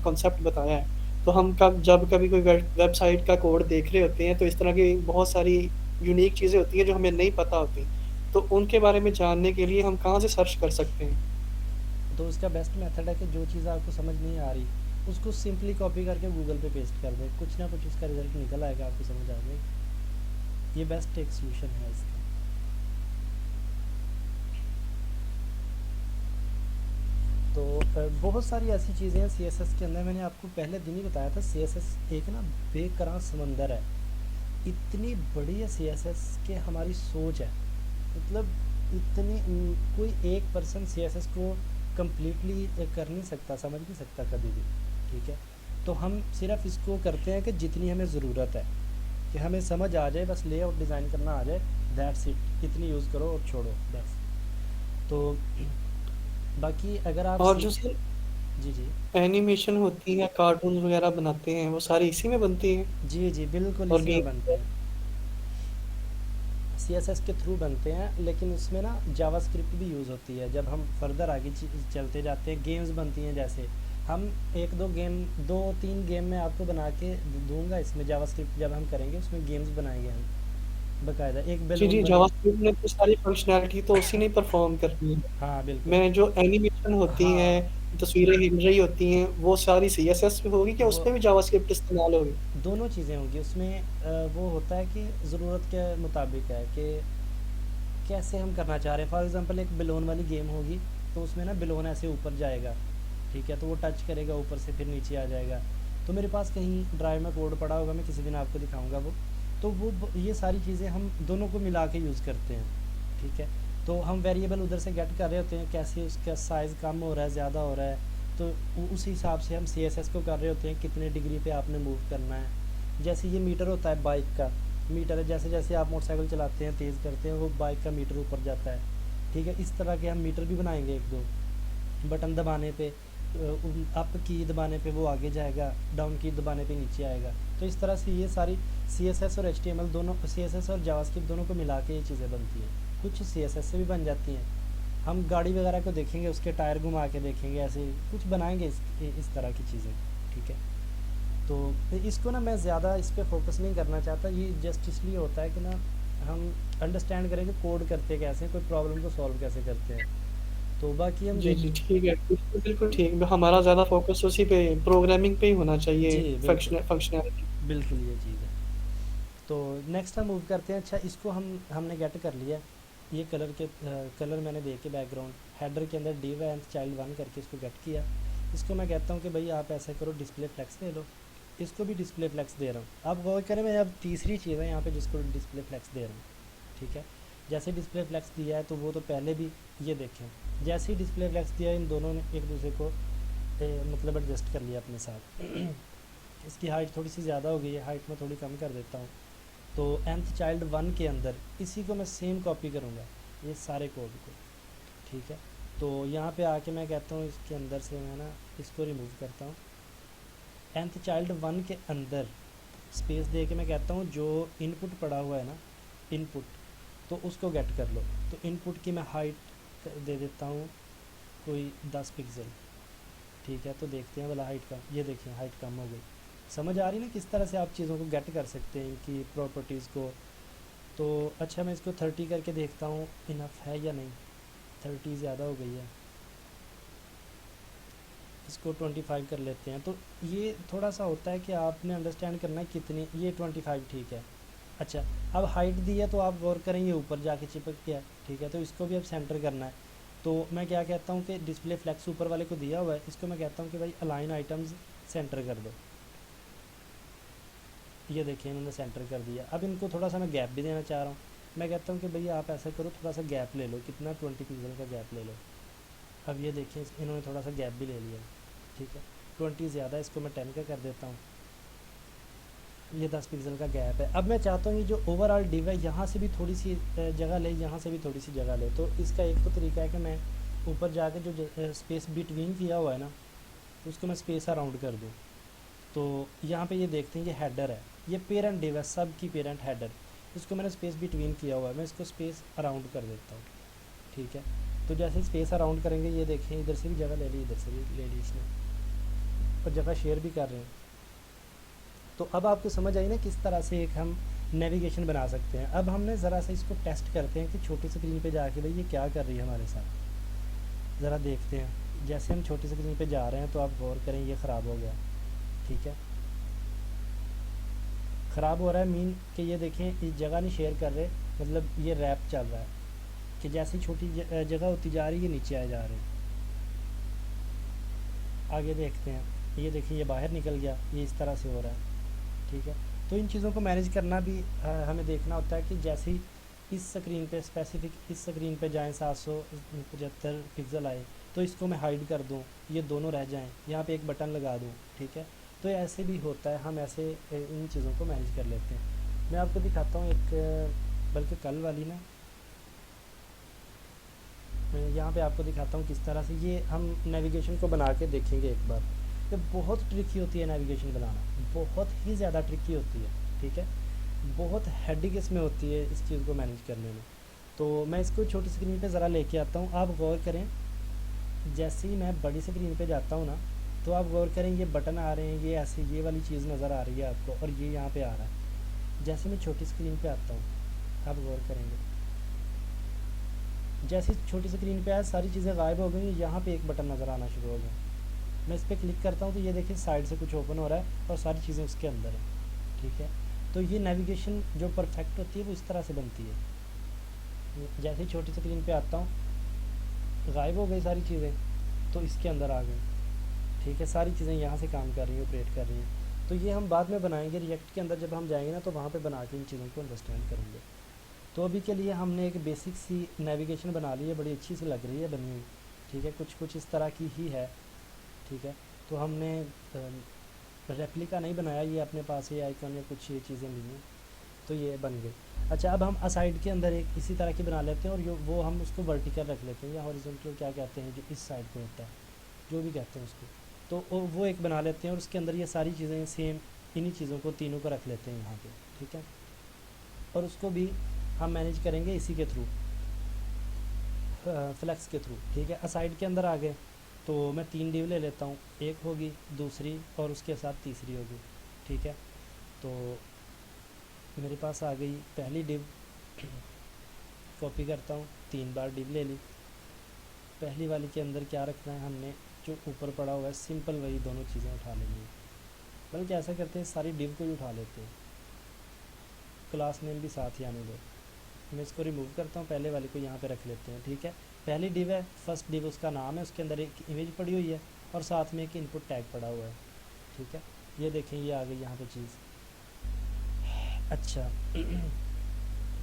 Speaker 2: कॉन्सेप्ट बताया है, तो हम जब कभी कोई वेबसाइट का कोड देख रहे होते हैं, तो इस तरह की बहुत सारी यूनिक चीज़ें होती हैं जो हमें नहीं पता होती, तो उनके बारे में जानने के लिए हम कहाँ से सर्च कर सकते हैं?
Speaker 1: तो उसका बेस्ट मेथड है कि जो चीज़ आपको समझ नहीं आ रही, उसको सिंपली कॉपी करके गूगल पे पेस्ट कर दें, कुछ ना कुछ उसका रिजल्ट निकल आएगा, आपको समझ आ जाएगा। ये बेस्ट एक सोल्यूशन है इसका। तो बहुत सारी ऐसी चीज़ें हैं CSS के अंदर। मैंने आपको पहले दिन ही बताया था CSS एक ना बेकरार समंदर है, इतनी बड़ी है CSS के हमारी सोच है, मतलब इतनी कोई एक पर्सन CSS को कम्प्लीटली कर नहीं सकता, समझ नहीं सकता कभी भी, ठीक है। तो हम सिर्फ इसको करते हैं कि जितनी हमें ज़रूरत है, कि हमें समझ आ जाए, बस लेआउट डिज़ाइन करना आ जाए, दैट्स इट, इतनी यूज़ करो और छोड़ो बस। तो बाकी अगर आप
Speaker 2: और जो सर
Speaker 1: जी जी
Speaker 2: एनिमेशन होती है, कार्टून वगैरह बनाते हैं, वो सारी इसी में बनती हैं।
Speaker 1: जी जी बिल्कुल
Speaker 2: और
Speaker 1: इसी में बनते
Speaker 2: गेम
Speaker 1: हैं, CSS के थ्रू बनते हैं, लेकिन उसमें ना जावास्क्रिप्ट भी यूज़ होती है। जब हम फर्दर आगे चलते जाते हैं, गेम्स बनती हैं, जैसे हम एक दो गेम, 2-3 गेम में आपको बना के दूंगा, इसमें जावास्क्रिप्ट जब हम करेंगे उसमें गेम्स बनाएंगे हम बाकायदा। एक
Speaker 2: जी
Speaker 1: बेलून
Speaker 2: जी,
Speaker 1: वाली,
Speaker 2: जावास्क्रिप्ट में तो सारी फंक्शनैलिटी तो उसी ने परफॉर्म करनी है।
Speaker 1: हाँ बिल्कुल,
Speaker 2: मैं जो एनिमेशन होती हैं,
Speaker 1: हाँ
Speaker 2: तस्वीरें हिल रही होती हैं, वो सारी सीएसएस में होगी, क्या
Speaker 1: वो
Speaker 2: उसमें भी जावास्क्रिप्ट इस्तेमाल होगी?
Speaker 1: दोनों चीज़ें होंगी उसमें। वो होता है कि ज़रूरत के मुताबिक है कि कैसे हम करना चाह रहे हैं। फॉर एग्ज़ाम्पल एक बेलून वाली गेम होगी, तो उसमें ना बेलून ऐसे ऊपर जाएगा, ठीक है, तो वो टच करेगा ऊपर से फिर नीचे आ जाएगा। तो मेरे पास कहीं ड्राइव में कोड पड़ा होगा, मैं किसी दिन आपको दिखाऊंगा वो। तो वो ये सारी चीज़ें हम दोनों को मिला के यूज़ करते हैं, ठीक है। तो हम वेरिएबल उधर से गेट कर रहे होते हैं, कैसे उसका साइज़ कम हो रहा है, ज़्यादा हो रहा है, तो उस हिसाब से हम CSS को कर रहे होते हैं, कितने डिग्री पे आपने मूव करना है। जैसे ये मीटर होता है बाइक का, मीटर है, जैसे जैसे आप मोटरसाइकिल चलाते हैं, तेज़ करते हैं, वो बाइक का मीटर ऊपर जाता है, ठीक है। इस तरह के हम मीटर भी बनाएंगे, एक दो बटन दबाने पे, अप की दबाने पे वो आगे जाएगा, डाउन की दबाने पे नीचे आएगा। तो इस तरह से ये सारी CSS और HTML दोनों, CSS और जावास्क्रिप्ट दोनों को मिला के ये चीज़ें बनती हैं। कुछ CSS से भी बन जाती हैं। हम गाड़ी वगैरह को देखेंगे, उसके टायर घुमा के देखेंगे, ऐसे कुछ बनाएंगे इस तरह की चीज़ें, ठीक है। तो इसको ना मैं ज़्यादा इस पर फोकस नहीं करना चाहता, ये जस्ट इसलिए होता है कि ना हम अंडरस्टैंड करें कि कोड करते कैसे हैं, कोई प्रॉब्लम को सॉल्व कैसे करते हैं। तो बाकी हम
Speaker 2: जी
Speaker 1: देख,
Speaker 2: जी, ठीक है, बिल्कुल बिल्कुल ठीक। हमारा ज़्यादा फोकस उसी पे, प्रोग्रामिंग पे ही होना चाहिए,
Speaker 1: जी बिल्कुल
Speaker 2: फंक्शनैलिटी।
Speaker 1: बिल्कुल ये चीज़ है। तो नेक्स्ट हम मूव करते हैं। अच्छा, इसको हमने गेट कर लिया, ये कलर के कलर मैंने दे के बैकग्राउंड हेडर के अंदर div and child 1 करके इसको गेट किया। इसको मैं कहता हूँ कि भाई आप ऐसा करो, डिस्प्ले फ्लेक्स दे लो, इसको भी डिस्प्ले फ्लेक्स दे रहा हूँ। आप गौर करें, मैं अब तीसरी चीज़ है यहाँ पे जिसको डिस्प्ले फ्लेक्स दे रहा हूँ, ठीक है। जैसे डिस्प्ले फ्लेक्स दिया है, तो वो तो पहले भी, ये देखें, जैसे ही डिस्प्ले फ्लेक्स दिया, इन दोनों ने एक दूसरे को मतलब एडजस्ट कर लिया अपने साथ। इसकी हाइट थोड़ी सी ज़्यादा हो गई है, हाइट में थोड़ी कम कर देता हूँ। तो nth चाइल्ड 1 के अंदर इसी को मैं सेम कॉपी करूँगा, ये सारे कोड को, ठीक है। तो यहाँ पे आके मैं कहता हूँ, इसके अंदर से मैं ना इसको रिमूव करता हूँ। nth चाइल्ड 1 के अंदर स्पेस दे के मैं कहता हूँ, जो इनपुट पड़ा हुआ है ना, इनपुट, तो उसको गेट कर लो। तो इनपुट की मैं हाइट दे देता हूँ कोई 10 पिक्सल, ठीक है। तो देखते हैं वाला हाइट का, ये देखिए हाइट कम हो गई। समझ आ रही ना किस तरह से आप चीज़ों को गेट कर सकते हैं, इनकी प्रॉपर्टीज़ को। तो अच्छा, मैं इसको 30 करके देखता हूँ इनफ है या नहीं। 30 ज़्यादा हो गई है, इसको 25 कर लेते हैं। तो ये थोड़ा सा होता है कि आपने अंडरस्टैंड करना है कितनी, ये 25 ठीक है। अच्छा, अब हाइट दी है, तो आप गौर करें ये ऊपर जाके चिपक गया, ठीक है। तो इसको भी अब सेंटर करना है। तो मैं क्या कहता हूँ कि डिस्प्ले फ्लेक्स ऊपर वाले को दिया हुआ है, इसको मैं कहता हूँ कि भाई अलाइन आइटम्स सेंटर कर दो। ये देखिए इन्होंने सेंटर कर दिया। अब इनको थोड़ा सा मैं गैप भी देना चाह रहा हूँ। मैं कहता हूँ कि भैया आप ऐसा करो, थोड़ा सा गैप ले लो, कितना 20 पिक्सल का गैप ले लो। अब ये देखिए इन्होंने थोड़ा सा गैप भी ले लिया, ठीक है। 20 ज़्यादा, इसको मैं 10 का कर देता हूँ। ये 10 पिक्सल का गैप है। अब मैं चाहता हूँ ये जो ओवरऑल डिव है, यहाँ से भी थोड़ी सी जगह ले, यहाँ से भी थोड़ी सी जगह ले। तो इसका एक तो तरीका है कि मैं ऊपर जाके जो स्पेस बिटवीन किया हुआ है ना, उसको मैं स्पेस अराउंड कर दूँ। तो यहाँ पे ये देखते हैं, ये हेडर है, ये पेरेंट डिव है, सब की पेरेंट हेडर, इसको मैंने स्पेस बिटवीन किया हुआ है, मैं इसको स्पेस अराउंड कर देता हूँ, ठीक है। तो जैसे स्पेस अराउंड करेंगे, ये देखें इधर से भी जगह ले ली, इधर से भी ले ली इसने, और जगह शेयर भी कर रहे हैं। तो अब आपको समझ आई ना किस तरह से एक हम नेविगेशन बना सकते हैं। अब हमने ज़रा सा इसको टेस्ट करते हैं कि छोटी स्क्रीन पे जाके भाई ये क्या कर रही है हमारे साथ, ज़रा देखते हैं। जैसे हम छोटी स्क्रीन पे जा रहे हैं तो आप गौर करें ये ख़राब हो गया, ठीक है। ख़राब हो रहा है मीन कि ये देखें इस जगह नहीं शेयर कर रहे, मतलब ये रैप चल रहा है कि जैसी छोटी जगह होती जा रही है ये नीचे आए जा रहे हैं। आगे देखते हैं, ये देखिए ये बाहर निकल गया, ये इस तरह से हो रहा है, ठीक है। तो इन चीज़ों को मैनेज करना भी हमें देखना होता है कि जैसे ही इस स्क्रीन पे स्पेसिफिक इस स्क्रीन पे जाएँ 775 पिक्सल आए तो इसको मैं हाइड कर दूँ, ये दोनों रह जाएं, यहाँ पे एक बटन लगा दूँ, ठीक है। तो ऐसे भी होता है, हम ऐसे इन चीज़ों को मैनेज कर लेते हैं। मैं आपको दिखाता हूँ एक, बल्कि कल वाली ना, यहाँ पे आपको दिखाता हूँ किस तरह से ये हम नेविगेशन को बना के देखेंगे एक बार। ये बहुत ट्रिकी होती है नेविगेशन बनाना, बहुत ही ज़्यादा ट्रिकी होती है, ठीक है। बहुत हेडेक इसमें होती है इस चीज़ को मैनेज करने में। तो मैं इसको छोटी स्क्रीन पे ज़रा लेके आता हूँ, आप गौर करें। जैसे ही मैं बड़ी स्क्रीन पे जाता हूँ ना, तो आप गौर करें ये बटन आ रहे हैं, ये ऐसे ये वाली चीज़ नज़र आ रही है आपको, और ये यहाँ पे आ रहा है। जैसे मैं छोटी स्क्रीन पे आता हूँ, आप गौर करेंगे, जैसे छोटी स्क्रीन पे आया सारी चीज़ें गायब हो गई, यहाँ पे एक बटन नज़र आना शुरू हो गया। मैं इस पर क्लिक करता हूँ तो ये देखिए साइड से कुछ ओपन हो रहा है और सारी चीज़ें उसके अंदर हैं, ठीक है। तो ये नेविगेशन जो परफेक्ट होती है वो इस तरह से बनती है। जैसे ही छोटी स्क्रीन पे आता हूँ, गायब हो गई सारी चीज़ें, तो इसके अंदर आ गई, ठीक है। सारी चीज़ें यहाँ से काम कर रही हैं, ऑपरेट कर रही हैं। तो ये हम बाद में बनाएंगे रिएक्ट के अंदर, जब हम जाएंगे ना तो वहाँ पे बना के इन चीज़ों को अंडरस्टैंड करेंगे। तो अभी के लिए हमने एक बेसिक सी नेविगेशन बना ली है, बड़ी अच्छी सी लग रही है बनी हुई, ठीक है। कुछ इस तरह की ही है, ठीक है। तो हमने रेप्लिका नहीं बनाया, ये अपने पास ही आइकन या कुछ ये चीज़ें ली हैं, तो ये बन गई। अच्छा, अब हम असाइड के अंदर एक इसी तरह की बना लेते हैं, और वो हम उसको वर्टिकल रख लेते हैं या हॉरिजॉन्टल क्या कहते हैं, जो इस साइड पे होता है, जो भी कहते हैं उसको। तो वो एक बना लेते हैं और उसके अंदर ये सारी चीज़ें सेम इन्हीं चीज़ों को तीनों को रख लेते हैं यहाँ पे, ठीक है। और उसको भी हम मैनेज करेंगे इसी के थ्रू, फ्लेक्स के थ्रू, ठीक है। असाइड के अंदर आ गए तो मैं 3 डिव ले लेता हूँ, एक होगी, दूसरी और उसके साथ तीसरी होगी, ठीक है। तो मेरे पास आ गई पहली डिव, कॉपी करता हूँ, 3 बार डिव ले ली। पहली वाली के अंदर क्या रखना है हमने, जो ऊपर पड़ा हुआ है सिंपल वही दोनों चीज़ें उठा लेंगे, बल्कि ऐसा करते हैं सारी डिव को ही उठा लेते हैं, क्लास नेम भी साथ ही आने दो। मैं इसको रिमूव करता हूँ, पहले वाले को यहाँ पे रख लेते हैं, ठीक है। पहली डिव है, फर्स्ट डिव उसका नाम है, उसके अंदर एक इमेज पड़ी हुई है और साथ में एक इनपुट टैग पड़ा हुआ है, ठीक है। ये देखें ये आ गई यहाँ पे चीज़। अच्छा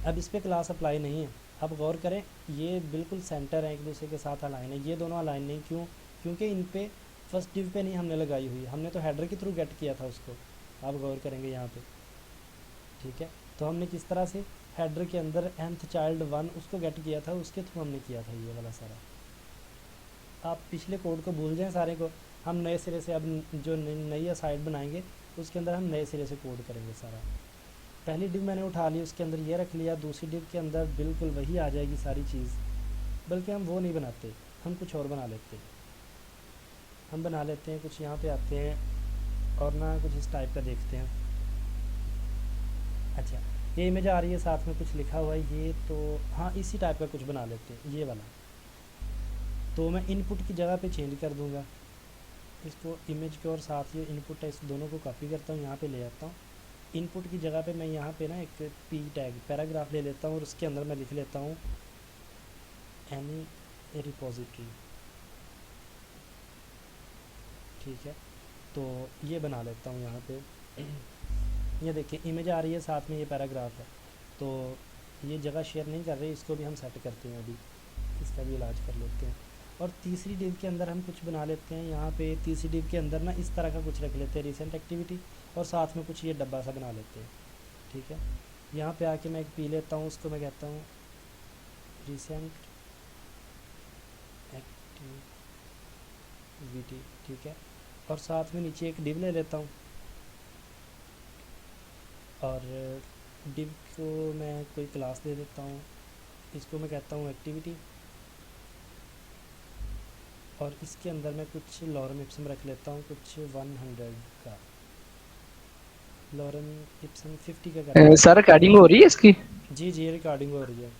Speaker 1: अब इस पर क्लास अप्लाई नहीं है। अब गौर करें, ये बिल्कुल सेंटर है, एक दूसरे के साथ अलाइन है, ये दोनों अलाइन नहीं, क्यों? क्योंकि इन पे फर्स्ट डिव पे नहीं हमने लगाई हुई, हमने तो हेडर के थ्रू गेट किया था उसको। आप गौर करेंगे यहाँ पे, ठीक है। तो हमने किस तरह से हेडर के अंदर nth चाइल्ड 1 उसको गेट किया था, उसके थ्रू हमने किया था ये वाला सारा। आप पिछले कोड को भूल जाएं सारे को, हम नए सिरे से अब जो नई असाइड बनाएंगे उसके अंदर हम नए सिरे से कोड करेंगे सारा। पहली डिव मैंने उठा ली, उसके अंदर ये रख लिया, दूसरी डिव के अंदर बिल्कुल वही आ जाएगी सारी चीज़, बल्कि हम वो नहीं बनाते, हम कुछ और बना लेते हैं। हम बना लेते हैं कुछ, यहाँ पे आते हैं और ना कुछ इस टाइप का देखते हैं। अच्छा, ये इमेज आ रही है, साथ में कुछ लिखा हुआ है, ये तो हाँ इसी टाइप का कुछ बना लेते हैं, ये वाला। तो मैं इनपुट की जगह पे चेंज कर दूंगा इसको, इमेज के और साथ ये इनपुट है, इस दोनों को कॉपी करता हूँ, यहाँ पे ले आता हूँ। इनपुट की जगह पे मैं यहाँ पे ना एक पी टैग पैराग्राफ ले लेता हूँ और उसके अंदर मैं लिख लेता हूँ एनी रिपोजिटरी, ठीक है। तो ये बना लेता हूँ यहाँ पे। ये देखिए इमेज आ रही है, साथ में ये पैराग्राफ है, तो ये जगह शेयर नहीं कर रही, इसको भी हम सेट करते हैं, अभी इसका भी इलाज कर लेते हैं। और तीसरी डिव के अंदर हम कुछ बना लेते हैं, यहाँ पे तीसरी डिव के अंदर ना इस तरह का कुछ रख लेते हैं, रिसेंट एक्टिविटी, और साथ में कुछ ये डब्बा सा बना लेते हैं, ठीक है। यहाँ पे आके मैं एक पी लेता हूँ, उसको मैं कहता हूँ रिसेंट एक्टिविटी, ठीक है। और साथ में नीचे एक डिव ले लेता हूँ, और डिव को मैं कोई क्लास दे देता हूँ, इसको मैं कहता हूँ एक्टिविटी, और इसके अंदर मैं कुछ लॉरम इप्सम रख लेता हूँ, कुछ 100 का, लॉरम इप्सम 50 का करता हूँ।
Speaker 3: सर रिकॉर्डिंग हो रही है इसकी?
Speaker 1: जी जी रिकॉर्डिंग हो रही है।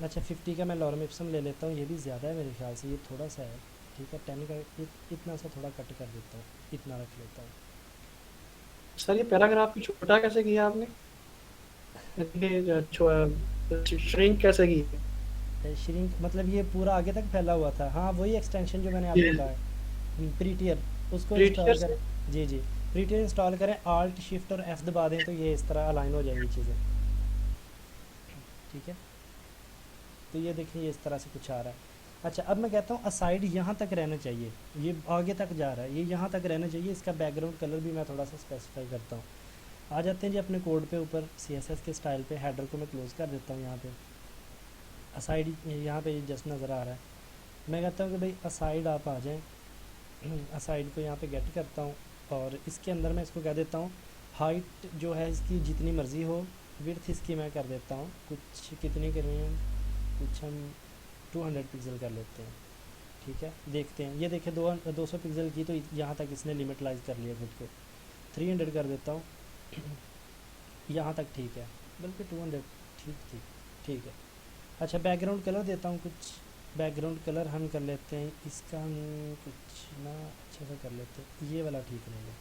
Speaker 1: अच्छा 50 का मैं लॉरम इप्सम ले लेता हूँ, ये भी ज़्यादा है मेरे ख्याल से, ये थोड़ा सा है। ठीक है 10 का इतना सा थोड़ा कट कर देता हूँ, इतना रख लेता हूँ।
Speaker 2: सर ये पैराग्राफ भी छोटा कैसे किया आपने? श्रिंक कैसे की है?
Speaker 1: श्रिंक मतलब ये पूरा आगे तक फैला हुआ था, हाँ वही एक्सटेंशन जो मैंने आपको कहा है, प्रीटियर, उसको
Speaker 2: प्रीटियर
Speaker 1: इंस्टॉल
Speaker 2: से?
Speaker 1: करें। जी जी, प्रीटियर इंस्टॉल करें, आल्ट शिफ्ट और एफ़ दबा दें तो ये इस तरह अलाइन हो जाएंगी चीज़ें। ठीक है, तो ये देखिए ये इस तरह से कुछ आ रहा है। अच्छा अब मैं कहता हूँ असाइड यहाँ तक रहना चाहिए, ये आगे तक जा रहा है, ये यहाँ तक रहना चाहिए। इसका बैकग्राउंड कलर भी मैं थोड़ा सा स्पेसिफाई करता हूँ। आ जाते हैं जी अपने कोड पे ऊपर, CSS के स्टाइल पे, हेडर को मैं क्लोज़ कर देता हूँ। यहाँ पे असाइड यहाँ पे जस्ट नज़र आ रहा है। मैं कहता हूँ कि भाई असाइड आप आ जाएँ। असाइड को यहाँ पे गेट करता हूँ और इसके अंदर मैं इसको कह देता हूँ हाइट जो है इसकी जितनी मर्ज़ी हो, विड्थ इसकी मैं कर देता हूँ कुछ, कितनी करनी है, कुछ हम 200 पिक्सल कर लेते हैं। ठीक है देखते हैं, ये देखिए 200 पिक्सल की, तो यहाँ तक इसने लिमिटलाइज कर लिया खुद को। 300 कर देता हूँ, यहाँ तक ठीक है, बल्कि 200 ठीक ठीक ठीक है। अच्छा बैकग्राउंड कलर देता हूँ कुछ, बैकग्राउंड कलर हम कर लेते हैं इसका, हम कुछ ना अच्छा सा कर लेते हैं, ये वाला ठीक रहेगा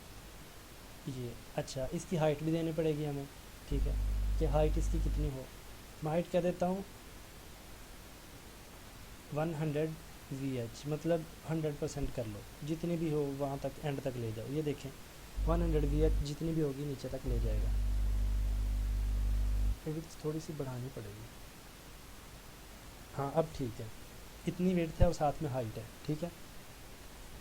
Speaker 1: ये। अच्छा इसकी हाइट भी देनी पड़ेगी हमें। ठीक है कि हाइट इसकी कितनी हो, मैं हाइट कह देता हूँ 100 VH, मतलब 100% कर लो, जितनी भी हो वहाँ तक एंड तक ले जाओ। ये देखें 100 VH जितनी भी होगी नीचे तक ले जाएगा। विड्थ थोड़ी सी बढ़ानी पड़ेगी, हाँ अब ठीक है, इतनी विड्थ है और साथ में हाइट है। ठीक है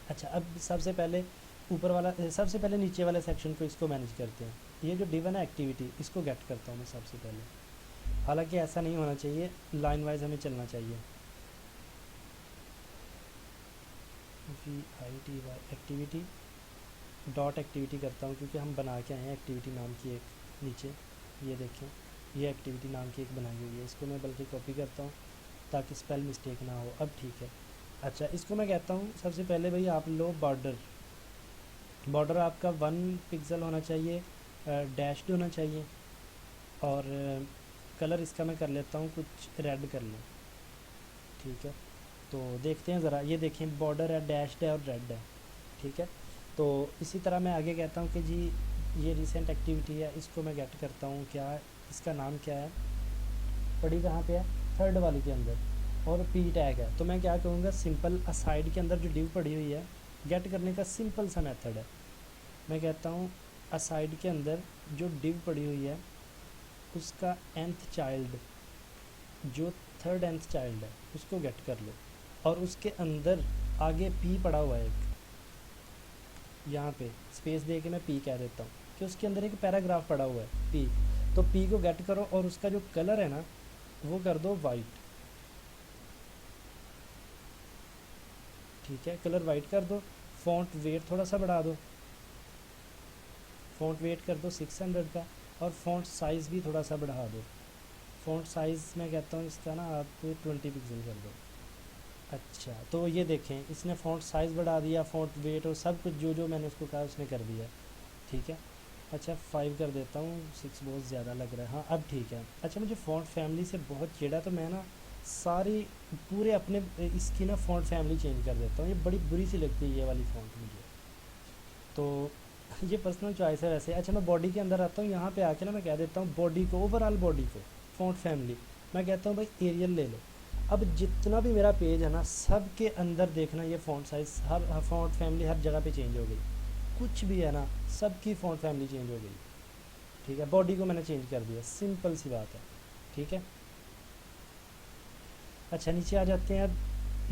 Speaker 1: अच्छा अब सबसे पहले ऊपर वाला, सबसे पहले नीचे वाले सेक्शन को इसको मैनेज करते हैं। ये जो डिवन है एक्टिविटी, इसको गेट करता हूँ मैं सबसे पहले। हालांकि ऐसा नहीं होना चाहिए, लाइन वाइज हमें चलना चाहिए। VITY एक्टिविटी डॉट एक्टिविटी करता हूँ, क्योंकि हम बना के आए हैं एक्टिविटी नाम की एक नीचे, ये देखें ये एक्टिविटी नाम की एक बनाई हुई है। इसको मैं बल्कि कॉपी करता हूँ ताकि स्पेल मिस्टेक ना हो। अब ठीक है अच्छा इसको मैं कहता हूँ सबसे पहले भाई आप लो बॉर्डर, बॉर्डर आपका 1 पिक्सल होना चाहिए, डैश्ड होना चाहिए, और कलर इसका मैं कर लेता हूँ कुछ रेड कर लूँ। ठीक है तो देखते हैं ज़रा, ये देखें बॉर्डर है, डैश्ड है और रेड है। ठीक है तो इसी तरह मैं आगे कहता हूँ कि जी ये रिसेंट एक्टिविटी है, इसको मैं गेट करता हूँ, क्या इसका नाम क्या है, पड़ी कहाँ पे है, थर्ड वाली के अंदर, और P टैग है। तो मैं क्या कहूँगा, सिंपल असाइड के अंदर जो डिव पड़ी हुई है, गेट करने का सिंपल सा मेथड है। मैं कहता हूँ असाइड के अंदर जो डिव पड़ी हुई है उसका nth चाइल्ड, जो थर्ड nth चाइल्ड है उसको गेट कर लो, और उसके अंदर आगे P पड़ा हुआ है एक, यहाँ पे स्पेस दे के मैं P कह देता हूँ कि उसके अंदर एक पैराग्राफ पड़ा हुआ है P, तो P को गेट करो और उसका जो कलर है ना वो कर दो वाइट। ठीक है कलर वाइट कर दो, फॉन्ट वेट थोड़ा सा बढ़ा दो, फॉन्ट वेट कर दो 600 का, और फॉन्ट साइज़ भी थोड़ा सा बढ़ा दो। फॉन्ट साइज़ मैं कहता हूँ इसका ना आप 20 पिक्सल कर दो। अच्छा तो ये देखें इसने फ़ॉन्ट साइज़ बढ़ा दिया, फ़ॉन्ट वेट और सब कुछ जो जो मैंने उसको कहा उसने कर दिया। ठीक है अच्छा 5 कर देता हूँ, 6 बहुत ज़्यादा लग रहा है, हाँ अब ठीक है। अच्छा मुझे फ़ॉन्ट फैमिली से बहुत चिढ़ा, तो मैं ना सारी पूरे अपने इसकी ना फ़ॉन्ट फैमिली चेंज कर देता हूँ, ये बड़ी बुरी सी लगती है ये वाली फ़ॉन्ट मुझे, तो ये पर्सनल चॉइस है वैसे। अच्छा मैं बॉडी के अंदर आता हूँ, यहाँ पे आके ना मैं कह देता हूँ बॉडी को, ओवरऑल बॉडी को फ़ॉन्ट फैमिली मैं कहता हूँ भाई एरियल ले लो। अब जितना भी मेरा पेज है ना सब के अंदर देखना ये फ़ॉन्ट साइज़, हर फ़ॉन्ट फैमिली हर जगह पे चेंज हो गई, कुछ भी है ना सब की फ़ॉन्ट फैमिली चेंज हो गई। ठीक है बॉडी को मैंने चेंज कर दिया, सिंपल सी बात है। ठीक है अच्छा नीचे आ जाते हैं। अब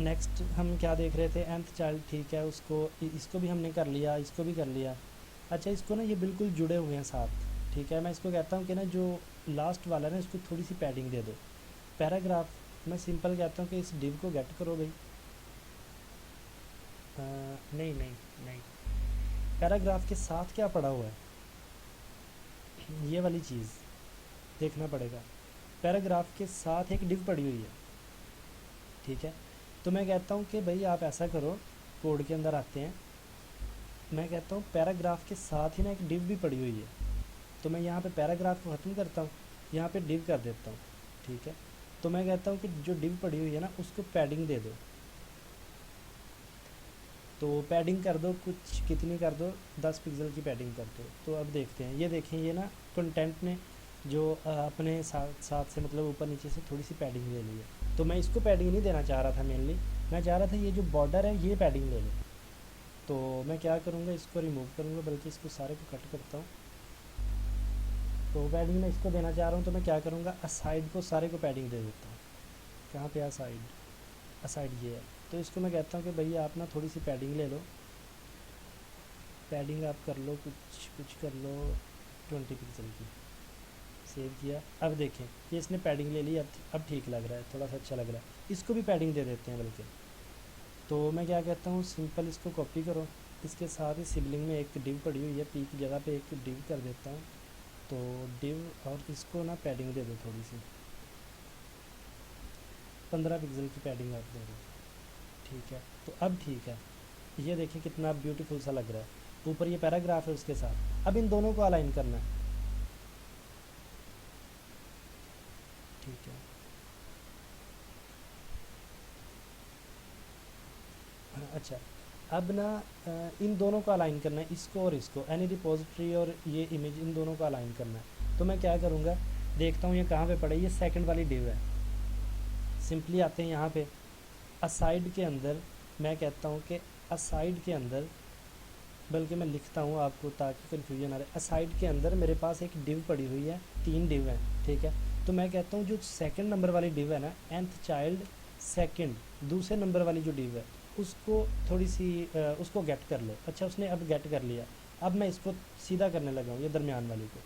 Speaker 1: नेक्स्ट हम क्या देख रहे थे, nth चाइल्ड। ठीक है उसको इसको भी हमने कर लिया, इसको भी कर लिया। अच्छा इसको ना ये बिल्कुल जुड़े हुए हैं साथ। ठीक है मैं इसको कहता हूँ कि ना जो लास्ट वाला है ना इसको थोड़ी सी पैडिंग दे दो। पैराग्राफ मैं सिंपल कहता हूँ कि इस डिव को गेट करो भाई, नहीं नहीं नहीं, पैराग्राफ के साथ क्या पड़ा हुआ है, ये वाली चीज़ देखना पड़ेगा। पैराग्राफ के साथ एक डिव पड़ी हुई है। ठीक है तो मैं कहता हूँ कि भाई आप ऐसा करो, कोड के अंदर आते हैं, मैं कहता हूँ पैराग्राफ के साथ ही ना एक डिव भी पड़ी हुई है, तो मैं यहाँ पे पैराग्राफ को ख़त्म करता हूँ, यहाँ पे डिव कर देता हूँ। ठीक है तो मैं कहता हूँ कि जो डिव पड़ी हुई है ना उसको पैडिंग दे दो। तो पैडिंग कर दो, कुछ कितनी कर दो, 10 पिक्सल की पैडिंग कर दो। तो अब देखते हैं, ये देखें ये ना कंटेंट ने जो अपने साथ साथ से मतलब ऊपर नीचे से थोड़ी सी पैडिंग ले ली है। तो मैं इसको पैडिंग नहीं देना चाह रहा था मेनली, मैं चाह रहा था ये जो बॉर्डर है ये पैडिंग ले ले। तो मैं क्या करूँगा, इसको रिमूव करूँगा, बल्कि इसको सारे को कट करता हूँ। तो पैडिंग मैं इसको देना चाह रहा हूँ, तो मैं क्या करूँगा, असाइड को सारे को पैडिंग दे देता हूँ। कहाँ पे असाइड, असाइड ये है। तो इसको मैं कहता हूँ कि भैया आप ना थोड़ी सी पैडिंग ले लो, पैडिंग आप कर लो, कुछ कर लो 20 पिक्सल की। सेव किया, अब देखें ये इसने पैडिंग ले ली, अब ठीक लग रहा है, थोड़ा सा अच्छा लग रहा है। इसको भी पैडिंग दे देते हैं बल्कि। तो मैं क्या कहता हूँ, सिंपल इसको कॉपी करो, इसके साथ ही सिबलिंग में एक डिव पड़ी हुई है, पी की जगह पे एक डिव कर देता हूँ। तो डिव, और इसको ना पैडिंग दे दो थोड़ी सी, 15 पिक्सल की पैडिंग आप दे दो। ठीक है, तो अब ठीक है, ये देखिए कितना ब्यूटीफुल सा लग रहा है। ऊपर ये पैराग्राफ है उसके साथ। अब इन दोनों को अलाइन करना है। ठीक है, अच्छा अब ना इन दोनों को अलाइन करना है, इसको और इसको, एनी रिपोजिटरी और ये इमेज, इन दोनों को अलाइन करना है। तो मैं क्या करूँगा, देखता हूँ ये कहाँ पे पड़ा है, ये सेकंड वाली डिव है। सिंपली आते हैं यहाँ पे असाइड के अंदर, मैं कहता हूँ कि असाइड के अंदर, बल्कि मैं लिखता हूँ आपको ताकि कन्फ्यूजन आ रहा है। असाइड के अंदर मेरे पास एक डिव पड़ी हुई है, 3 डिव हैं, ठीक है। तो मैं कहता हूँ जो सेकंड नंबर वाली डिव है ना, nth चाइल्ड सेकंड, दूसरे नंबर वाली जो डिव है उसको थोड़ी सी उसको गेट कर लो। अच्छा, उसने अब गेट कर लिया। अब मैं इसको सीधा करने लगा हूँ, ये दरमियान वाली को।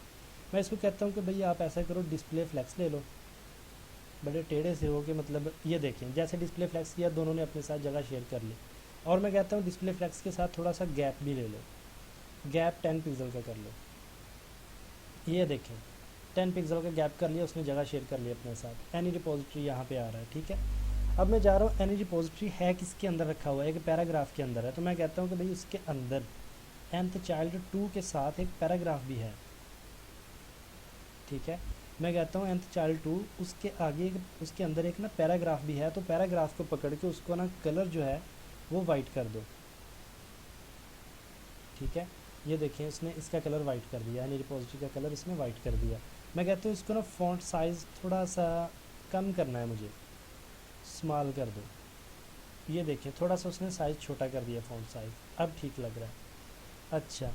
Speaker 1: मैं इसको कहता हूँ कि भैया आप ऐसा करो, डिस्प्ले फ्लैक्स ले लो, बड़े टेढ़े से हो के, मतलब ये देखें जैसे डिस्प्ले फ्लैक्स किया, दोनों ने अपने साथ जगह शेयर कर ली। और मैं कहता हूँ डिस्प्ले फ्लैक्स के साथ थोड़ा सा गैप भी ले लो, गैप 10 पिक्सल का कर लो। ये देखें 10 पिक्सल का गैप कर लिया, उसने जगह शेयर कर ली अपने साथ। एनी रिपोजिटरी यहाँ पे आ रहा है, ठीक है। अब मैं जा रहा हूँ, एनी रिपोजिटरी है किसके अंदर रखा हुआ है, एक पैराग्राफ के अंदर है। तो मैं कहता हूँ कि भाई उसके अंदर nth चाइल्ड 2 के साथ एक पैराग्राफ भी है, ठीक है। मैं कहता हूँ nth चाइल्ड 2, उसके आगे उसके अंदर एक ना पैराग्राफ भी है। तो पैराग्राफ को पकड़ के उसको ना कलर जो है वो वाइट कर दो, ठीक है। ये देखें इसने इसका कलर वाइट कर दिया, यानी रिपोजिटरी का कलर इसने वाइट कर दिया। मैं कहता हूँ इसको ना फ़ॉन्ट साइज़ थोड़ा सा कम करना है मुझे, स्मॉल कर दो। ये देखें थोड़ा सा उसने साइज़ छोटा कर दिया फ़ॉन्ट साइज़, अब ठीक लग रहा है। अच्छा,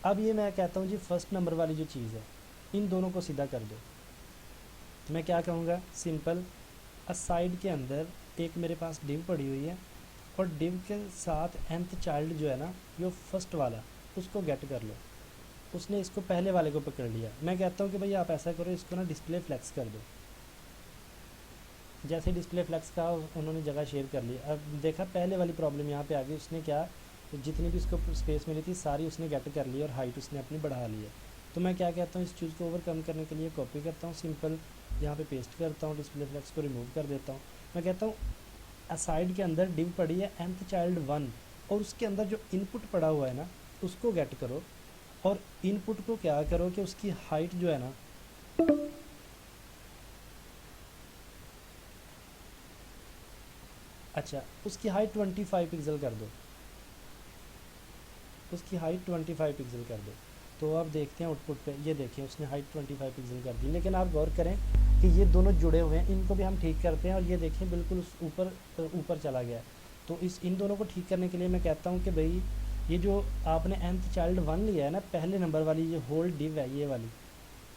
Speaker 1: अब ये मैं कहता हूँ जी फर्स्ट नंबर वाली जो चीज़ है, इन दोनों को सीधा कर दो। मैं क्या कहूँगा, सिंपल असाइड के अंदर एक मेरे पास डिव पड़ी हुई है, और डिव के साथ nth चाइल्ड जो है ना, जो फर्स्ट वाला, उसको गेट कर लो। उसने इसको पहले वाले को पकड़ लिया। मैं कहता हूँ कि भाई आप ऐसा करो, इसको ना डिस्प्ले फ्लैक्स कर दो। जैसे डिस्प्ले फ्लैक्स का उन्होंने जगह शेयर कर ली। अब देखा पहले वाली प्रॉब्लम यहाँ पे आ गई, उसने क्या, जितनी भी उसको स्पेस मिली थी सारी उसने गेट कर ली, और हाइट उसने अपनी बढ़ा ली है। तो मैं क्या कहता हूँ, इस चीज़ को ओवरकम करने के लिए कॉपी करता हूँ, सिंपल यहाँ पे पेस्ट करता हूँ, डिस्प्ले फ्लैक्स को रिमूव कर देता हूँ। मैं कहता हूँ असाइड के अंदर डिव पड़ी है nth चाइल्ड 1, और उसके अंदर जो इनपुट पड़ा हुआ है ना उसको गेट करो, और इनपुट को क्या करो कि उसकी हाइट जो है ना, अच्छा उसकी हाइट 25 पिक्सल कर दो, उसकी हाइट 25 पिक्सल कर दो। तो अब देखते हैं आउटपुट पे, ये देखें उसने हाइट 25 पिक्सल कर दी। लेकिन आप गौर करें कि ये दोनों जुड़े हुए हैं, इनको भी हम ठीक करते हैं, और ये देखें बिल्कुल उस ऊपर चला गया। तो इन दोनों को ठीक करने के लिए मैं कहता हूँ कि भाई ये जो आपने nth चाइल्ड 1 लिया है ना, पहले नंबर वाली जो होल डिव है, ये वाली,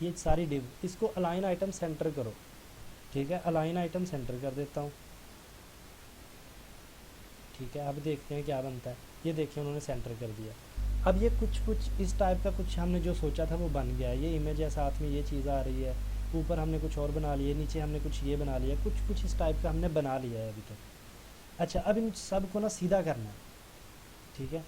Speaker 1: ये सारी डिव, इसको अलाइन आइटम सेंटर करो, ठीक है। अलाइन आइटम सेंटर कर देता हूँ, ठीक है। अब देखते हैं क्या बनता है। ये देखिए उन्होंने सेंटर कर दिया। अब ये कुछ इस टाइप का कुछ हमने जो सोचा था वो बन गया है। ये इमेज है, साथ में ये चीज़ आ रही है, ऊपर हमने कुछ और बना लिया, नीचे हमने कुछ ये बना लिया, कुछ इस टाइप का हमने बना लिया है अभी तक। अच्छा, अब इन सब को ना सीधा करना है, ठीक है।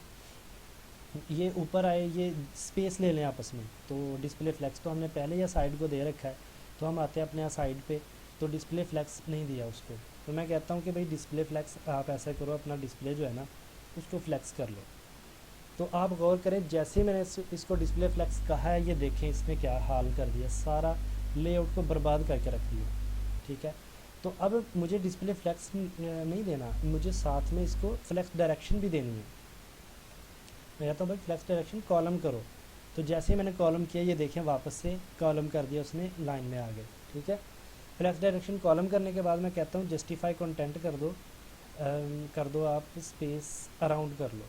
Speaker 1: ये ऊपर आए, ये स्पेस ले लें आपस में। तो डिस्प्ले फ्लैक्स तो हमने पहले या साइड को दे रखा है, तो हम आते हैं अपने साइड पे, तो डिस्प्ले फ्लैक्स नहीं दिया उसको। तो मैं कहता हूँ कि भाई डिस्प्ले फ्लैक्स आप ऐसा करो, अपना डिस्प्ले जो है ना उसको फ्लैक्स कर लो। तो आप गौर करें, जैसे मैंने इसको डिस्प्ले फ्लैक्स कहा है, ये देखें इसने क्या हाल कर दिया, सारा लेआउट को बर्बाद करके रख दिया, ठीक है। तो अब मुझे डिस्प्ले फ्लैक्स नहीं देना, मुझे साथ में इसको फ्लैक्स डायरेक्शन भी देनी है। मैं कहता हूँ भाई फ्लैक्स डायरेक्शन कॉलम करो, तो जैसे ही मैंने कॉलम किया ये देखें वापस से कॉलम कर दिया उसने, लाइन में आ गए। ठीक है, फ्लैक्स डायरेक्शन कॉलम करने के बाद मैं कहता हूँ जस्टिफाई कंटेंट कर दो आप स्पेस अराउंड कर लो।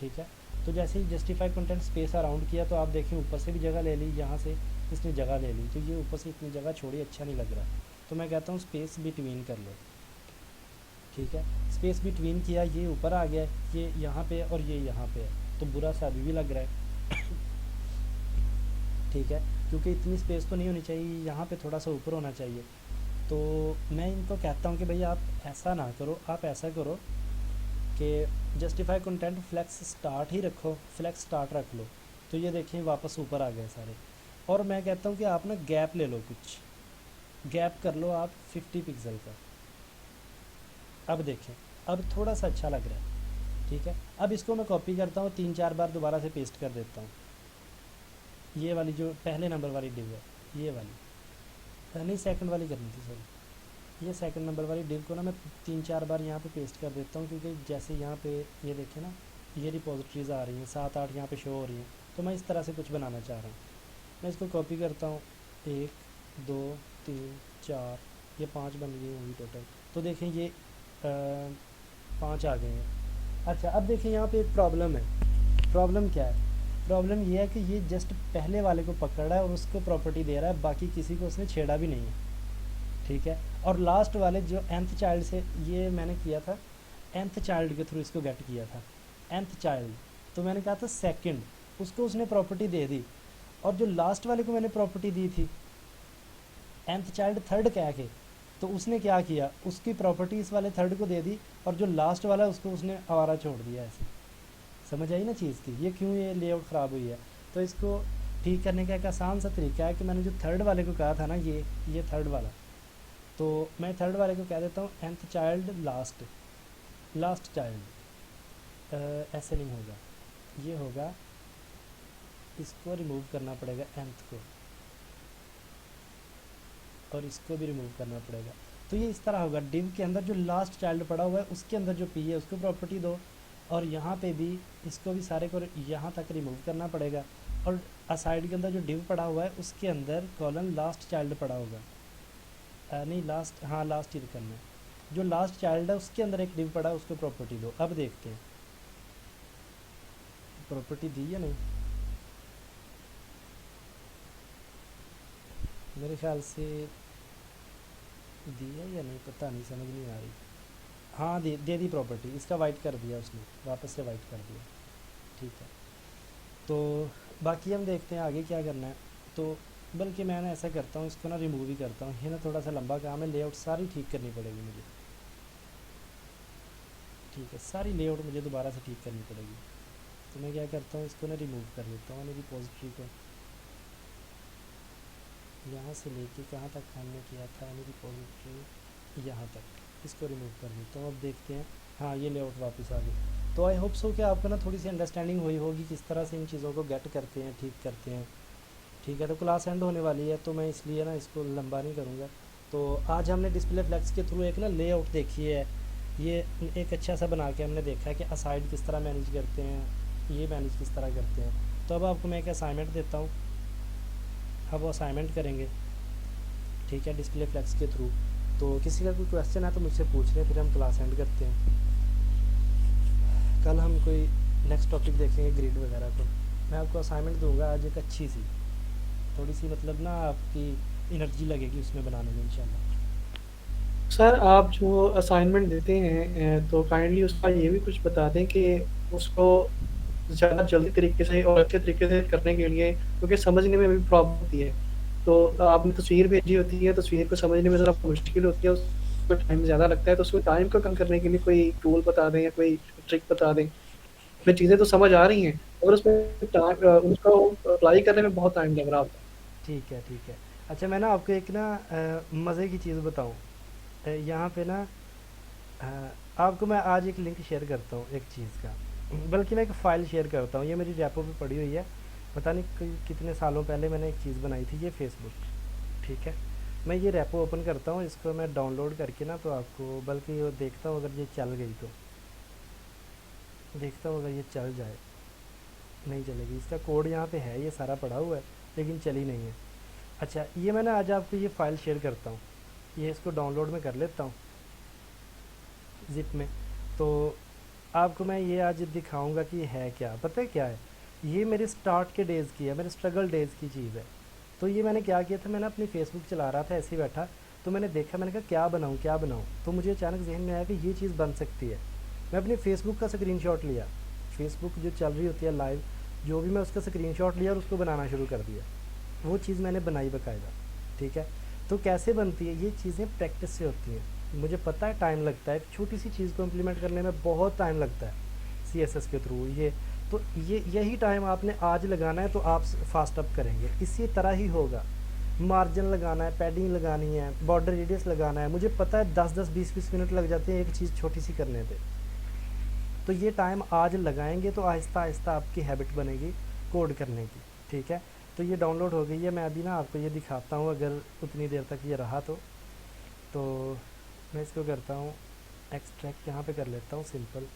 Speaker 1: ठीक है, तो जैसे ही जस्टिफाई कंटेंट स्पेस अराउंड किया तो आप देखें ऊपर से भी जगह ले ली, यहाँ से इसने जगह ले ली, तो ये ऊपर से इतनी जगह छोड़ी अच्छा नहीं लग रहा, तो मैं कहता हूँ स्पेस बिटवीन कर लो। ठीक है, स्पेस बिटवीन किया, ये ऊपर आ गया, ये यहाँ पे और ये यहाँ पे है, तो बुरा सा अभी भी लग रहा है। ठीक है, क्योंकि इतनी स्पेस तो नहीं होनी चाहिए, यहाँ पे थोड़ा सा ऊपर होना चाहिए। तो मैं इनको कहता हूँ कि भैया आप ऐसा ना करो, आप ऐसा करो कि जस्टिफाई कंटेंट फ्लैक्स स्टार्ट ही रखो, फ्लैक्स स्टार्ट रख लो, तो ये देखें वापस ऊपर आ गए सारे। और मैं कहता हूँ कि आप ना गैप ले लो, कुछ गैप कर लो आप 50 पिक्सल का। अब देखें, अब थोड़ा सा अच्छा लग रहा है। ठीक है, अब इसको मैं कॉपी करता हूँ, 3-4 बार दोबारा से पेस्ट कर देता हूँ। ये वाली जो पहले नंबर वाली डिव है, ये वाली नहीं, सेकंड वाली करनी थी, सॉरी, ये सेकंड नंबर वाली डिव को ना मैं 3-4 बार यहाँ पे पेस्ट कर देता हूँ, क्योंकि जैसे यहाँ पे ये देखें ना, ये रिपोजिटरीज आ रही हैं 7-8 यहाँ पे शो हो रही हैं, तो मैं इस तरह से कुछ बनाना चाह रहा हूँ। मैं इसको कॉपी करता हूँ, 1 2 3 4, ये 5 बन गई होंगी टोटल, तो देखें ये 5 आ गए हैं। अच्छा, अब देखें यहाँ पे एक प्रॉब्लम है। प्रॉब्लम क्या है? प्रॉब्लम ये है कि ये जस्ट पहले वाले को पकड़ रहा है और उसको प्रॉपर्टी दे रहा है, बाकी किसी को उसने छेड़ा भी नहीं है। ठीक है, और लास्ट वाले जो nth चाइल्ड से ये मैंने किया था, nth चाइल्ड के थ्रू इसको गेट किया था, nth चाइल्ड, तो मैंने कहा था सेकंड, उसको उसने प्रॉपर्टी दे दी, और जो लास्ट वाले को मैंने प्रॉपर्टी दी थी nth चाइल्ड थर्ड कह के, तो उसने क्या किया, उसकी प्रॉपर्टी इस वाले थर्ड को दे दी, और जो लास्ट वाला उसको उसने आवारा छोड़ दिया। ऐसे समझ आई ना चीज़ की, ये क्यों ये लेआउट ख़राब हुई है। तो इसको ठीक करने का एक आसान सा तरीका है कि मैंने जो थर्ड वाले को कहा था ना, ये थर्ड वाला, तो मैं थर्ड वाले को कह देता हूँ nth चाइल्ड लास्ट चाइल्ड। ऐसे नहीं होगा, ये होगा, इसको रिमूव करना पड़ेगा nth को, और इसको भी रिमूव करना पड़ेगा। तो ये इस तरह होगा, डिव के अंदर जो लास्ट चाइल्ड पड़ा हुआ है उसके अंदर जो पी है उसको प्रॉपर्टी दो, और यहाँ पे भी इसको भी सारे को यहाँ तक रिमूव करना पड़ेगा, और असाइड के अंदर जो डिव पड़ा हुआ है उसके अंदर कॉलन लास्ट चाइल्ड पड़ा होगा, नहीं लास्ट, हाँ लास्ट ही करना है, जो लास्ट चाइल्ड है उसके अंदर एक डिव पड़ा है उसको प्रॉपर्टी दो। अब देखते हैं प्रॉपर्टी दी या नहीं, मेरे ख्याल से दी है या नहीं, पता नहीं, समझ नहीं आ रही। हाँ दे दी प्रॉपर्टी, इसका वाइट कर दिया उसने, वापस से वाइट कर दिया। ठीक है, तो बाकी हम देखते हैं आगे क्या करना है। तो बल्कि मैं ना ऐसा करता हूँ, इसको ना रिमूव ही करता हूँ, ये ना थोड़ा सा लंबा काम है, लेआउट सारी ठीक करनी पड़ेगी मुझे। ठीक है, सारी लेआउट मुझे दोबारा से ठीक करनी पड़ेगी, तो मैं क्या करता हूँ, इसको ना रिमूव कर देता हूँ रिपोजिटरी को, यहाँ से लेके कहाँ तक हमने किया था रिपोजिटरी, यहाँ तक, इसको रिमूव कर देता हूँ। अब देखते हैं, हाँ ये लेआउट वापस आ गई। तो आई होप सो कि आपको ना थोड़ी सी अंडरस्टैंडिंग हुई होगी किस तरह से इन चीज़ों को गेट करते हैं, ठीक करते हैं। ठीक है, तो क्लास एंड होने वाली है, तो मैं इसलिए ना इसको लंबा नहीं करूँगा। तो आज हमने डिस्प्ले फ्लैक्स के थ्रू एक ना लेआउट देखी है, ये एक अच्छा सा बना के हमने देखा है कि असाइड किस तरह मैनेज करते हैं, ये मैनेज किस तरह करते हैं। तो अब आपको मैं एक असाइनमेंट देता हूँ, अब वो असाइनमेंट करेंगे। ठीक है, डिस्प्ले फ्लैक्स के थ्रू। तो किसी का कोई क्वेश्चन है तो मुझसे पूछ लें, फिर हम क्लास एंड करते हैं। कल हम कोई नेक्स्ट टॉपिक देखेंगे ग्रिड वगैरह को। मैं आपको असाइनमेंट दूंगा आज एक अच्छी सी, थोड़ी सी मतलब ना आपकी एनर्जी लगेगी उसमें बनाने में इंशाल्लाह।
Speaker 2: सर आप जो असाइनमेंट देते हैं तो काइंडली उसका ये भी कुछ बता दें कि उसको ज़्यादा जल्दी तरीके से और अच्छे तरीके से करने के लिए, क्योंकि समझने में भी प्रॉब्लम होती है। तो आपने तस्वीर भेजी होती है, तस्वीर को समझने में ज़रा मुश्किल होती है, उसको टाइम ज़्यादा लगता है, तो उसको टाइम को कम करने के लिए कोई टूल बता दें या कोई ट्रिक बता दें। हमें चीज़ें तो समझ आ रही हैं और उसमें उसको अप्लाई करने में बहुत टाइम लग रहा होता है।
Speaker 1: ठीक है, ठीक है। अच्छा, मैं ना आपको एक ना मज़े की चीज़ बताऊँ। यहाँ पे ना आपको मैं आज एक लिंक शेयर करता हूँ एक चीज़ का, बल्कि मैं एक फ़ाइल शेयर करता हूँ, ये मेरी रैपो पे पड़ी हुई है, पता नहीं कितने सालों पहले मैंने एक चीज़ बनाई थी, ये फेसबुक। ठीक है, मैं ये रेपो ओपन करता हूँ, इसको मैं डाउनलोड करके ना तो आपको, बल्कि वो देखता हूँ अगर ये चल गई तो, देखता हूँ अगर ये चल जाए। नहीं चलेगी, इसका कोड यहाँ पे है, ये सारा पड़ा हुआ है लेकिन चली नहीं है। अच्छा, ये मैं ना आज आपको ये फ़ाइल शेयर करता हूँ, ये इसको डाउनलोड में कर लेता हूँ ज़िप में। तो आपको मैं ये आज दिखाऊंगा कि है क्या, पता है क्या है, ये मेरे स्टार्ट के डेज़ की है, मेरे स्ट्रगल डेज़ की चीज़ है। तो ये मैंने क्या किया था, मैंने अपनी फेसबुक चला रहा था ऐसे ही बैठा, तो मैंने देखा, मैंने कहा क्या बनाऊँ क्या बनाऊँ, तो मुझे अचानक जहन में आया कि ये चीज़ बन सकती है। मैं अपनी फेसबुक का स्क्रीनशॉट लिया, फेसबुक जो चल रही होती है लाइव, जो भी, मैं उसका स्क्रीनशॉट लिया और उसको बनाना शुरू कर दिया। वो चीज़ मैंने बनाई बाकायदा, ठीक है। तो कैसे बनती है ये चीज़ें, प्रैक्टिस से होती हैं। मुझे पता है टाइम लगता है, छोटी सी चीज़ को इम्प्लीमेंट करने में बहुत टाइम लगता है CSS के थ्रू। ये तो यही टाइम आपने आज लगाना है तो आप फास्ट अप करेंगे। इसी तरह ही होगा, मार्जिन लगाना है, पैडिंग लगानी है, बॉर्डर रेडियस लगाना है। मुझे पता है 10-10 20-20 मिनट लग जाते हैं एक चीज़ छोटी सी करने पे। तो ये टाइम आज लगाएंगे तो आहिस्ता आहिस्ता आपकी हैबिट बनेगी कोड करने की, ठीक है। तो ये डाउनलोड हो गई है, मैं अभी ना आपको ये दिखाता हूँ अगर उतनी देर तक ये रहा तो मैं इसको करता हूँ एक्सट्रैक्ट, यहाँ पे कर लेता हूँ सिंपल,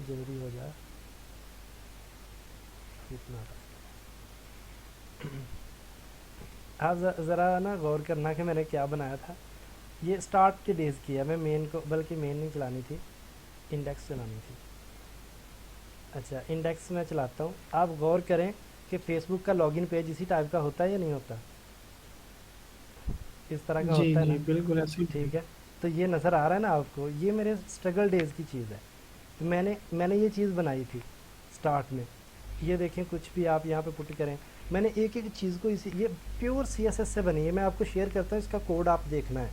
Speaker 1: जल्दी हो जाए इतना। आप ज़रा ना गौर करना कि मैंने क्या बनाया था। ये स्टार्ट के डेज़ की है, मैं मेन को, बल्कि मेन नहीं चलानी थी, इंडेक्स चलानी थी। अच्छा, इंडेक्स में चलाता हूँ। आप गौर करें कि फेसबुक का लॉगिन पेज इसी टाइप का होता है या नहीं होता, इस तरह का
Speaker 2: जी
Speaker 1: होता है
Speaker 2: जी
Speaker 1: ना,
Speaker 2: बिल्कुल ऐसे ही।
Speaker 1: ठीक है। तो ये नज़र आ रहा है ना आपको, ये मेरे स्ट्रगल डेज़ की चीज़ है। तो मैंने ये चीज़ बनाई थी स्टार्ट में। ये देखें, कुछ भी आप यहाँ पे पुट करें, मैंने एक एक चीज़ को इसी, ये प्योर CSS से बनी है। मैं आपको शेयर करता हूँ, इसका कोड आप देखना है।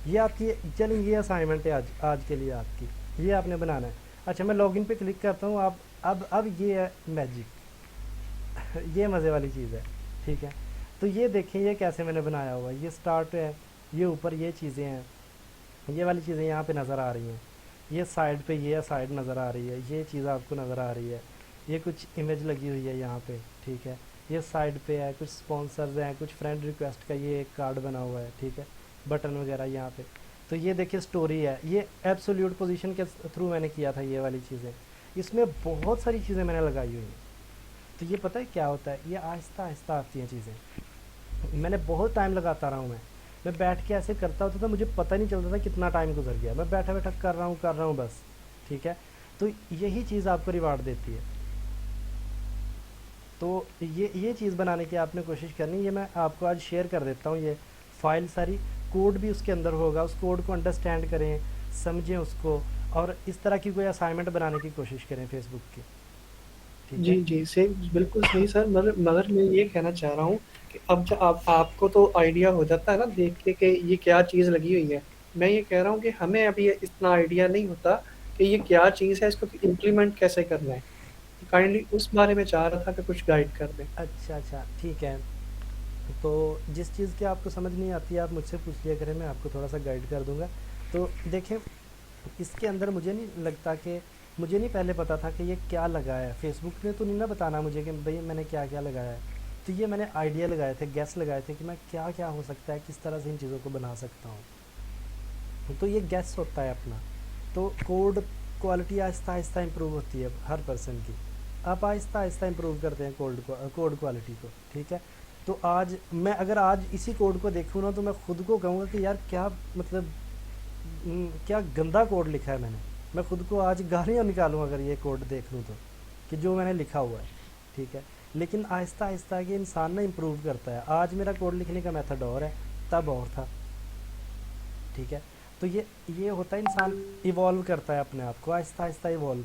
Speaker 1: ये आपकी, चलिए ये असाइनमेंट है आज के लिए आपकी, ये आपने बनाना है। अच्छा, मैं लॉगिन पे क्लिक करता हूँ। आप अब ये है मैजिक ये मज़े वाली चीज़ है, ठीक है। तो ये देखें ये कैसे मैंने बनाया हुआ है। ये स्टार्ट है, ये ऊपर ये चीज़ें हैं, ये वाली चीज़ें यहाँ पे नज़र आ रही हैं। ये साइड पे ये साइड नज़र आ रही है, ये चीज़ आपको नज़र आ रही है। ये कुछ इमेज लगी हुई है यहाँ पे, ठीक है। ये साइड पे है, कुछ स्पॉन्सर्स हैं, कुछ फ्रेंड रिक्वेस्ट का ये एक कार्ड बना हुआ है, ठीक है, बटन वगैरह यहाँ पे। तो ये देखिए स्टोरी है, ये एब्सोल्यूट पोजीशन के थ्रू मैंने किया था ये वाली चीज़ें। इसमें बहुत सारी चीज़ें मैंने लगाई हुई हैं। तो ये पता है क्या होता है, ये आहिस्ता आहिस्ता आती हैं चीज़ें। मैंने बहुत टाइम लगाता रहा हूँ, मैं बैठ के ऐसे करता होता था, मुझे पता नहीं चलता था कितना टाइम गुजर गया। मैं बैठा बैठा कर रहा हूँ बस, ठीक है। तो यही चीज़ आपको रिवार्ड देती है। तो ये चीज़ बनाने की आपने कोशिश करनी, ये मैं आपको आज शेयर कर देता हूँ। ये फाइल सारी, कोड भी उसके अंदर होगा, उस कोड को अंडरस्टैंड करें, समझें उसको, और इस तरह की कोई असाइनमेंट बनाने की कोशिश करें फेसबुक की, ठीक
Speaker 2: जी
Speaker 1: है।
Speaker 2: जी सही, बिल्कुल सही सर। मगर मगर मैं ये कहना चाह रहा हूँ कि अब जब आपको तो आइडिया हो जाता है ना देख के कि ये क्या चीज़ लगी हुई है। मैं ये कह रहा हूँ कि हमें अभी इतना आइडिया नहीं होता कि ये क्या चीज़ है, इसको इम्प्लीमेंट कैसे करना है। काइंडली उस बारे में चाह रहा था कि कुछ गाइड कर दें।
Speaker 1: अच्छा अच्छा, ठीक है। तो जिस चीज़ की आपको समझ नहीं आती है आप मुझसे पूछ लिया करें, मैं आपको थोड़ा सा गाइड कर दूंगा। तो देखें, इसके अंदर मुझे नहीं लगता कि, मुझे नहीं पहले पता था कि ये क्या लगाया है। फेसबुक ने तो नहीं ना बताना मुझे कि भाई मैंने क्या क्या लगाया है। तो ये मैंने आइडिया लगाए थे, गैस लगाए थे कि मैं क्या क्या हो सकता है, किस तरह से इन चीज़ों को बना सकता हूँ। तो ये गैस होता है अपना। तो code quality Aahista Aahista improve होती है हर पर्सन की। आप आहिस्ता आहिस्ता इम्प्रूव करते हैं कोड क्वालिटी को, ठीक है। तो आज मैं अगर आज इसी कोड को देखूँ ना तो मैं खुद को कहूँगा कि यार क्या मतलब, क्या गंदा कोड लिखा है मैंने। मैं खुद को आज गालियाँ निकालूँ अगर ये कोड देख लूँ तो, कि जो मैंने लिखा हुआ है, ठीक है। लेकिन आहिस्ता आहिस्ता कि इंसान ना इम्प्रूव करता है। आज मेरा कोड लिखने का मेथड और है, तब और था, ठीक है। तो ये होता है, इंसान इवॉल्व करता है अपने आप को, आहिस्ता आहिस्ता इवॉल्व।